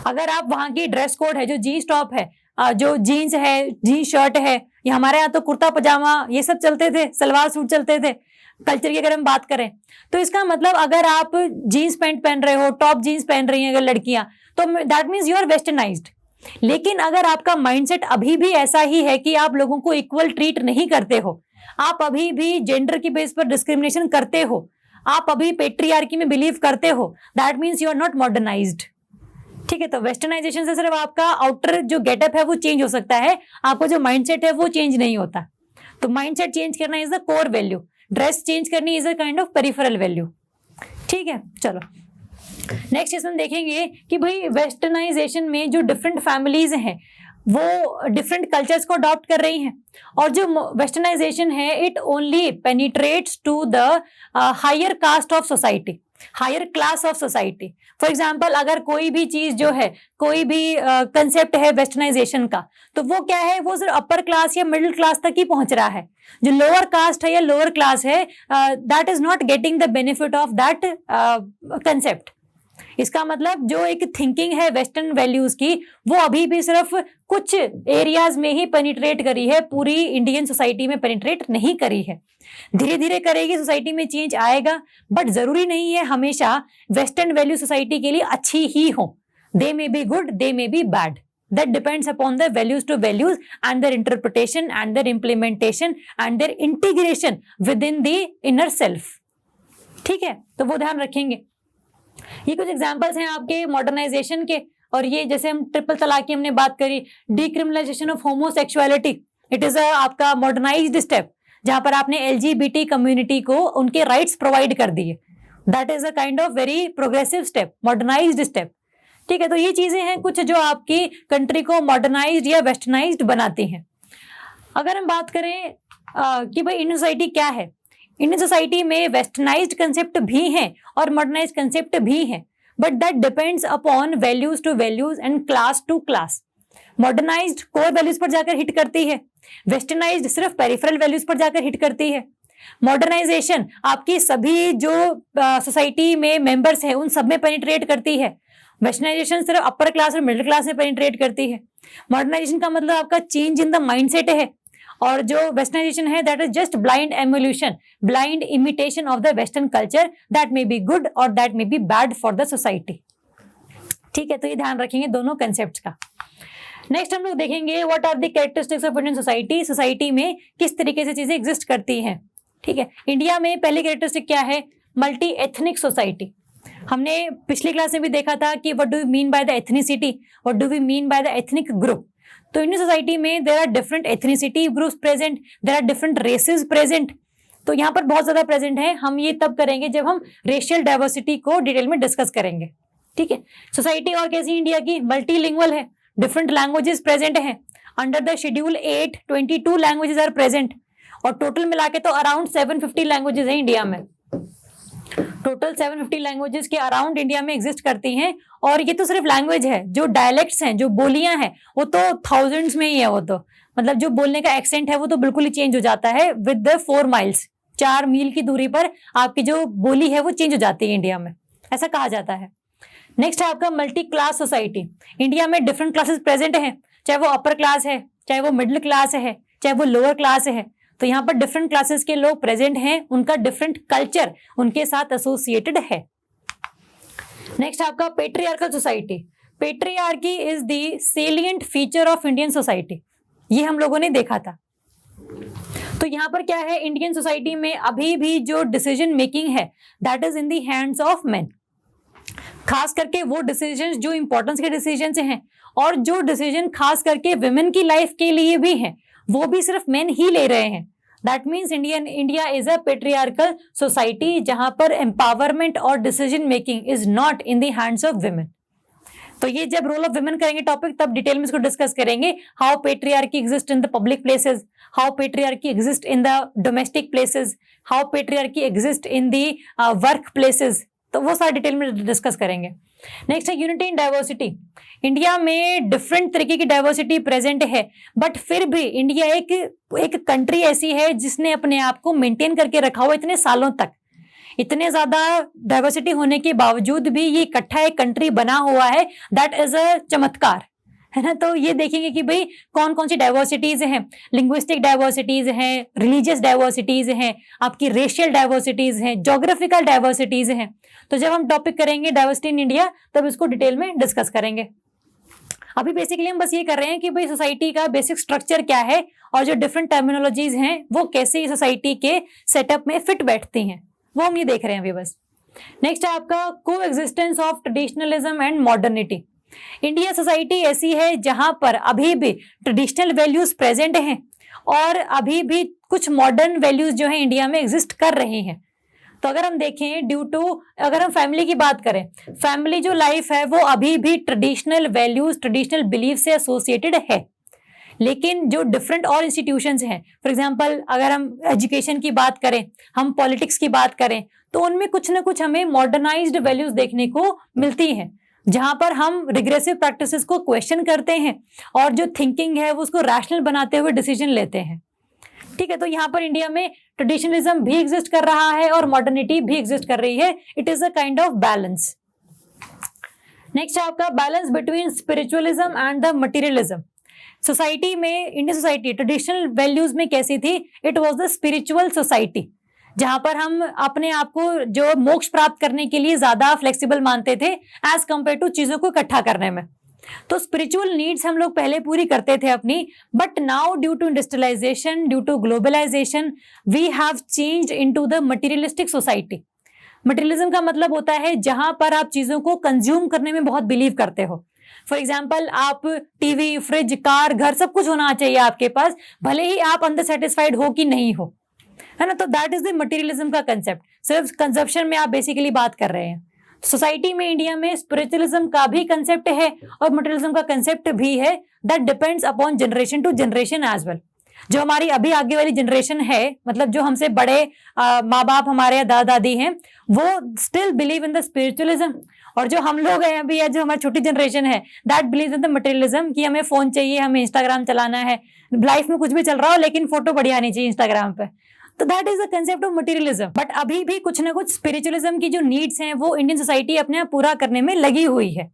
अगर आप वहां की ड्रेस कोड है, जो जीन्स टॉप है, जो जीन्स है, जीन्स शर्ट है, या हमारे यहाँ तो कुर्ता पजामा ये सब चलते थे, सलवार सूट चलते थे कल्चर की अगर हम बात करें, तो इसका मतलब अगर आप जीन्स पैंट पहन रहे हो, टॉप जीन्स पहन रही हैं अगर लड़कियां, तो that means you are westernized. लेकिन अगर आपका माइंडसेट अभी भी ऐसा ही है कि आप लोगों को इक्वल ट्रीट नहीं करते हो, आप अभी भी जेंडर की बेस पर डिस्क्रिमिनेशन करते हो, आप अभी पेट्रियार्की में बिलीव करते हो, that means you are not modernized. ठीक है, तो वेस्टर्नाइजेशन से सिर्फ आपका आउटर जो गेटअप है वो चेंज हो सकता है, आपको जो माइंडसेट है वो चेंज नहीं होता। तो माइंडसेट चेंज करना is the core value, dress change करनी is a kind of peripheral value. ठीक है, चलो नेक्स्ट इसमें देखेंगे कि भाई वेस्टर्नाइजेशन में जो डिफरेंट फैमिलीज हैं वो डिफरेंट कल्चर्स को अडॉप्ट कर रही हैं, और जो वेस्टर्नाइजेशन है it only penetrates to the higher caste of society, higher class of society. For example अगर कोई भी चीज जो है, कोई भी कंसेप्ट है वेस्टर्नाइजेशन का, तो वो क्या है, वो सिर्फ अपर क्लास या मिडिल क्लास तक ही पहुंच रहा है। जो लोअर कास्ट है या लोअर क्लास है, that is not getting the benefit of that concept. इसका मतलब जो एक थिंकिंग है वेस्टर्न वैल्यूज की, वो अभी भी सिर्फ कुछ एरियाज में ही पेनिट्रेट करी है, पूरी इंडियन सोसाइटी में पेनिट्रेट नहीं करी है। धीरे धीरे करेगी, सोसाइटी में चेंज आएगा, बट जरूरी नहीं है हमेशा वेस्टर्न वैल्यू सोसाइटी के लिए अच्छी ही हो। They may be good, they may be bad, that depends upon the values to values and their interpretation and their implementation and their integration within the inner self। ठीक है, तो वो ध्यान रखेंगे। ये कुछ एग्जांपल्स हैं आपके मॉडर्नाइजेशन के, और ये जैसे हम ट्रिपल तलाक की हमने बात करी, decriminalisation of homosexuality, it is आपका मॉडर्नाइज्ड स्टेप, जहां पर आपने एलजीबीटी कम्युनिटी को उनके राइट्स प्रोवाइड कर दिए, that is a kind of very progressive step, modernised step. ठीक है, तो ये चीजें हैं कुछ जो आपकी कंट्री को मॉडर्नाइज्ड या वेस्टर्नाइज्ड बनाती हैं। अगर हम बात करें कि भाई इंडियन सोसाइटी क्या है, इंडियन सोसाइटी में वेस्टर्नाइज्ड कंसेप्ट भी हैं और मॉडर्नाइज्ड कंसेप्ट भी हैं, but that depends upon values to values and class to class. Modernized core values पर जाकर हिट करती है, वेस्टर्नाइज्ड सिर्फ पेरिफेरल वैल्यूज पर जाकर हिट करती है। मॉडर्नाइजेशन आपकी सभी जो सोसाइटी में मेंबर्स हैं उन सब में पेनिट्रेट करती है, वेस्टर्नाइजेशन सिर्फ अपर क्लास और मिडिल क्लास में पेनिट्रेट करती है। मॉडर्नाइजेशन का मतलब आपका चेंज इन द माइंडसेट है, और जो वेस्टर्नाइजेशन है that is just blind emulation, blind imitation of the western culture, that may be good और that may be bad for the society. ठीक है, तो ये ध्यान रखेंगे दोनों कंसेप्ट का। नेक्स्ट हम लोग देखेंगे what are the characteristics of Indian society, society में किस तरीके से चीजें एग्जिस्ट करती हैं। ठीक है, इंडिया में पहली कैरेक्टरिस्टिक क्या है, मल्टी एथनिक सोसाइटी। हमने पिछली क्लास में भी देखा था कि what do we mean by the ethnicity, what do we mean by the ethnic group. तो इंडियन सोसाइटी में there are different ethnicity groups present, there are different races present. तो यहाँ पर बहुत ज्यादा प्रेजेंट है, हम ये तब करेंगे जब हम रेशियल डाइवर्सिटी को डिटेल में डिस्कस करेंगे। ठीक है, सोसाइटी और कैसी इंडिया की, मल्टीलिंगुअल है, डिफरेंट लैंग्वेजेस प्रेजेंट है। Under the schedule 8 22 languages are present, और टोटल मिला के तो अराउंड 750 लैंग्वेजेस है इंडिया में। टोटल 750 लैंग्वेजेस के अराउंड इंडिया में एग्जिस्ट करती हैं, और ये तो सिर्फ लैंग्वेज है, जो डायलेक्ट्स हैं, जो बोलियां हैं, वो तो थाउजेंड्स में ही है। वो तो मतलब जो बोलने का एक्सेंट है वो तो बिल्कुल ही चेंज हो जाता है विद द 4 माइल्स, 4 मील की दूरी पर आपकी जो बोली है वो चेंज हो जाती है इंडिया में, ऐसा कहा जाता है। नेक्स्ट है आपका मल्टी क्लास सोसाइटी। इंडिया में डिफरेंट क्लासेस प्रेजेंट हैं, चाहे वो अपर क्लास है, चाहे वो मिडिल क्लास है, चाहे वो लोअर क्लास है। तो यहाँ पर डिफरेंट क्लासेस के लोग प्रेजेंट हैं, उनका डिफरेंट कल्चर उनके साथ एसोसिएटेड है। नेक्स्ट आपका patriarchal society. Patriarchy is the salient feature of Indian society, ये हम लोगों ने देखा था। तो यहाँ पर क्या है, इंडियन सोसाइटी में अभी भी जो डिसीजन मेकिंग है that is in the hands of main. खास करके वो डिसीजंस जो इंपॉर्टेंस के डिसीजंस हैं और जो डिसीजन खास करके विमेन की लाइफ के लिए भी हैं, वो भी सिर्फ मेन ही ले रहे हैं। That means India is a patriarchal society जहां पर एम्पावरमेंट और decision making is not in the hands of women. तो ये जब रोल ऑफ विमेन करेंगे टॉपिक, तब डिटेल में इसको डिस्कस करेंगे। How patriarchy exist in the public places, how patriarchy exist in the domestic places, how patriarchy exist in the work places, तो वो सारा डिटेल में डिस्कस करेंगे। नेक्स्ट है यूनिटी इन डाइवर्सिटी। इंडिया में डिफरेंट तरीके की डाइवर्सिटी प्रेजेंट है, बट फिर भी इंडिया एक कंट्री ऐसी है जिसने अपने आप को मेंटेन करके रखा हुआ इतने सालों तक। इतने ज्यादा डाइवर्सिटी होने के बावजूद भी ये इकट्ठा एक कंट्री बना हुआ है, दैट इज अ चमत्कार, है ना। तो ये देखेंगे कि भाई कौन कौन सी डाइवर्सिटीज हैं। लिंग्विस्टिक डाइवर्सिटीज हैं, रिलीजियस डाइवर्सिटीज हैं, आपकी रेशियल डाइवर्सिटीज हैं, ज्योग्राफिकल डाइवर्सिटीज हैं। तो जब हम टॉपिक करेंगे डाइवर्सिटी इन इंडिया, तब इसको डिटेल में डिस्कस करेंगे। अभी बेसिकली हम बस ये कर रहे हैं कि भाई सोसाइटी का बेसिक स्ट्रक्चर क्या है और जो डिफरेंट टर्मिनोलॉजीज हैं वो कैसे सोसाइटी के सेटअप में फिट बैठती हैं, वो हम ये देख रहे हैं अभी बस। नेक्स्ट है आपका coexistence of traditionalism and modernity. India society ऐसी है जहां पर अभी भी ट्रेडिशनल वैल्यूज प्रेजेंट हैं और अभी भी कुछ मॉडर्न वैल्यूज जो है इंडिया में एग्जिस्ट कर रही हैं। तो अगर हम देखें अगर हम फैमिली की बात करें, फैमिली जो लाइफ है वो अभी भी ट्रेडिशनल वैल्यूज, ट्रेडिशनल बिलीफ से एसोसिएटेड है। लेकिन जो डिफरेंट और इंस्टीट्यूशंस हैं, फॉर एग्जांपल अगर हम एजुकेशन की बात करें, हम पॉलिटिक्स की बात करें, तो उनमें कुछ ना कुछ हमें मॉडर्नाइज्ड वैल्यूज देखने को मिलती हैं, जहां पर हम रिग्रेसिव प्रैक्टिसेस को क्वेश्चन करते हैं और जो थिंकिंग है वो उसको रैशनल बनाते हुए डिसीजन लेते हैं। ठीक है, तो यहाँ पर इंडिया में ट्रेडिशनलिज्म भी एग्जिस्ट कर रहा है और मॉडर्निटी भी एग्जिस्ट कर रही है। It is a kind of balance. Next है आपका balance between spiritualism and the materialism. Society में, इंडियन सोसाइटी ट्रेडिशनल वैल्यूज में कैसी थी? It was the spiritual society, जहां पर हम अपने आप को जो मोक्ष प्राप्त करने के लिए ज्यादा फ्लेक्सिबल मानते थे एज कंपेयर टू चीजों को इकट्ठा करने में। तो स्पिरिचुअल नीड्स हम लोग पहले पूरी करते थे अपनी, but now due to industrialization, due to globalization, we have changed into the materialistic society. Materialism का मतलब होता है जहां पर आप चीजों को कंज्यूम करने में बहुत बिलीव करते हो। फॉर एग्जाम्पल, आप टीवी, फ्रिज, कार, घर सब कुछ होना चाहिए आपके पास, भले ही आप अंदर सेटिस्फाइड हो कि नहीं हो, है ना। तो दैट इज द मटेरियलिज्म का कंसेप्ट। सिर्फ कंजप्शन में आप बेसिकली बात कर रहे हैं। सोसाइटी में, इंडिया में स्पिरिचुअलिज्म का भी कंसेप्ट है और मटेरियलिज्म का कंसेप्ट भी है। That depends upon generation to generation as well. जो हमारी अभी आगे वाली जनरेशन है, मतलब जो हमसे बड़े माँ बाप हमारे या दादा दादी हैं, वो still believe in the spiritualism, और जो हम लोग हैं अभी या जो हमारी छोटी जनरेशन है, that believe in the materialism कि हमें फोन चाहिए, हमें इंस्टाग्राम चलाना है, लाइफ में कुछ भी चल रहा हो लेकिन फोटो बढ़िया आनी चाहिए इंस्टाग्राम पे। तो that is the concept of materialism. But अभी भी कुछ ना कुछ स्पिरिचुअलिज्म की जो नीड्स हैं वो इंडियन सोसाइटी अपने आप पूरा करने में लगी हुई है।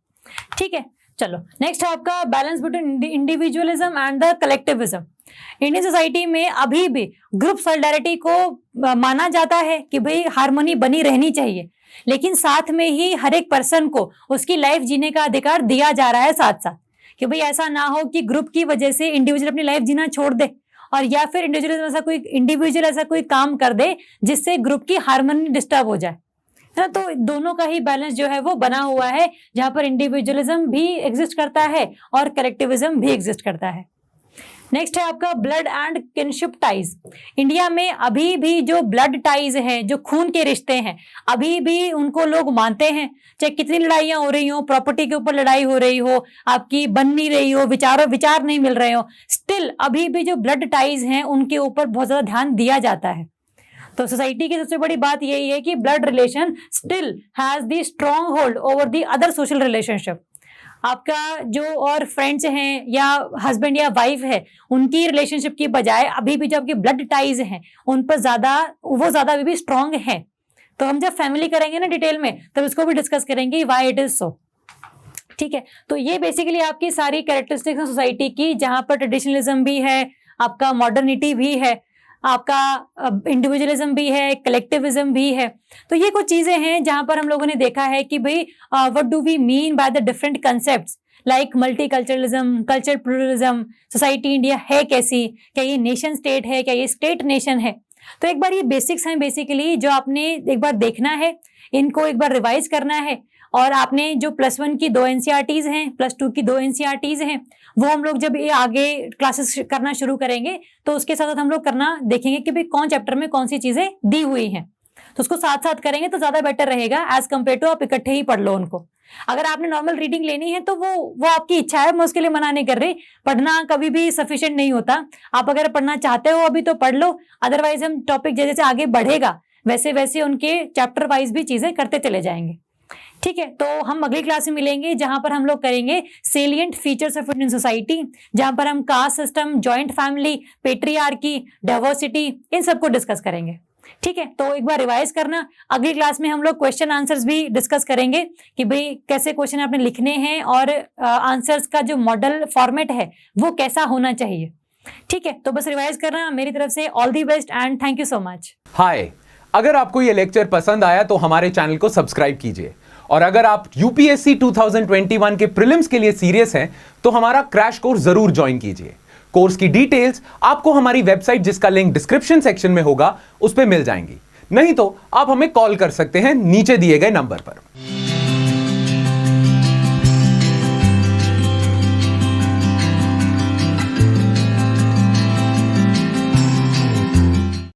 ठीक है, चलो नेक्स्ट है आपका balance between individualism and the collectivism. Indian society में अभी भी ग्रुप सॉलिडारिटी को माना जाता है कि भाई हार्मोनी बनी रहनी चाहिए, लेकिन साथ में ही हर एक पर्सन को उसकी लाइफ जीने का अधिकार दिया जा रहा है साथ साथ, कि भाई ऐसा ना हो कि ग्रुप की वजह से इंडिविजुअल अपनी लाइफ जीना छोड़ दे, और या फिर इंडिविजुअल ऐसा कोई काम कर दे जिससे ग्रुप की हार्मनी डिस्टर्ब हो जाए, है ना। तो दोनों का ही बैलेंस जो है वो बना हुआ है, जहां पर इंडिविजुअलिज्म भी एग्जिस्ट करता है और कलेक्टिविज्म भी एग्जिस्ट करता है। नेक्स्ट है आपका blood and kinship ties. India में अभी भी जो ब्लड टाइज हैं, जो खून के रिश्ते हैं, अभी भी उनको लोग मानते हैं। चाहे कितनी लड़ाइयां हो रही हो, प्रॉपर्टी के ऊपर लड़ाई हो रही हो, आपकी बन नहीं रही हो, विचार नहीं मिल रहे हो, स्टिल अभी भी जो ब्लड टाइज हैं उनके ऊपर बहुत ज्यादा ध्यान दिया जाता है। तो सोसाइटी की सबसे बड़ी बात यही है कि blood relation still has the strong hold over the other social relationship. आपका जो और फ्रेंड्स हैं या हस्बैंड या वाइफ है, उनकी रिलेशनशिप की बजाय अभी भी जो आपकी ब्लड टाइज हैं उन पर ज्यादा अभी भी स्ट्रॉन्ग है। तो हम जब फैमिली करेंगे ना डिटेल में, तब इसको भी डिस्कस करेंगे व्हाई इट इज सो। ठीक है, तो ये बेसिकली आपकी सारी कैरेक्टरिस्टिक्स हैं सोसाइटी की, जहां पर ट्रेडिशनलिज्म भी है, आपका मॉडर्निटी भी है, आपका इंडिविजुअलिज्म भी है, कलेक्टिविज्म भी है। तो ये कुछ चीजें हैं जहां पर हम लोगों ने देखा है कि भाई what do we mean by the different concepts like multiculturalism, cultural pluralism, society India है कैसी, क्या ये नेशन स्टेट है, क्या ये स्टेट नेशन है। तो एक बार ये बेसिक्स हैं बेसिकली, जो आपने एक बार देखना है, इनको एक बार रिवाइज करना है। और आपने जो +1 की 2 NCERTs हैं, +2 की 2 NCERTs हैं, वो हम लोग जब ये आगे क्लासेस करना शुरू करेंगे तो उसके साथ हम लोग करना देखेंगे कि भाई कौन चैप्टर में कौन सी चीजें दी हुई हैं, तो उसको साथ साथ करेंगे तो ज्यादा बेटर रहेगा एज कम्पेयर टू आप इकट्ठे ही पढ़ लो उनको। अगर आपने नॉर्मल रीडिंग लेनी है तो वो आपकी इच्छा है, मैं उसके लिए मना नहीं कर रही। पढ़ना कभी भी सफिशिएंट नहीं होता, आप अगर पढ़ना चाहते हो अभी तो पढ़ लो, अदरवाइज हम टॉपिक जैसे जैसे आगे बढ़ेगा वैसे वैसे उनके चैप्टर वाइज भी चीजें करते चले जाएंगे। ठीक है, तो हम अगली क्लास में मिलेंगे जहां पर हम लोग करेंगे salient features of Indian society, जहां पर हम caste system, joint family, patriarchy, diversity, इन सबको डिस्कस करेंगे। ठीक है, तो एक बार रिवाइज करना। अगली क्लास में हम लोग क्वेश्चन आंसर्स भी डिस्कस करेंगे कि भाई कैसे क्वेश्चन आपने लिखने हैं और आंसर्स का जो मॉडल फॉर्मेट है वो कैसा होना चाहिए। ठीक है, तो बस रिवाइज करना। मेरी तरफ से all the best and thank you so much. Hi, अगर आपको ये लेक्चर पसंद आया तो हमारे चैनल को सब्सक्राइब कीजिए, और अगर आप यूपीएससी 2021 के प्रीलिम्स के लिए सीरियस हैं तो हमारा क्रैश कोर्स जरूर ज्वाइन कीजिए। कोर्स की डिटेल्स आपको हमारी वेबसाइट, जिसका लिंक डिस्क्रिप्शन सेक्शन में होगा, उस पर मिल जाएंगी। नहीं तो आप हमें कॉल कर सकते हैं नीचे दिए गए नंबर पर।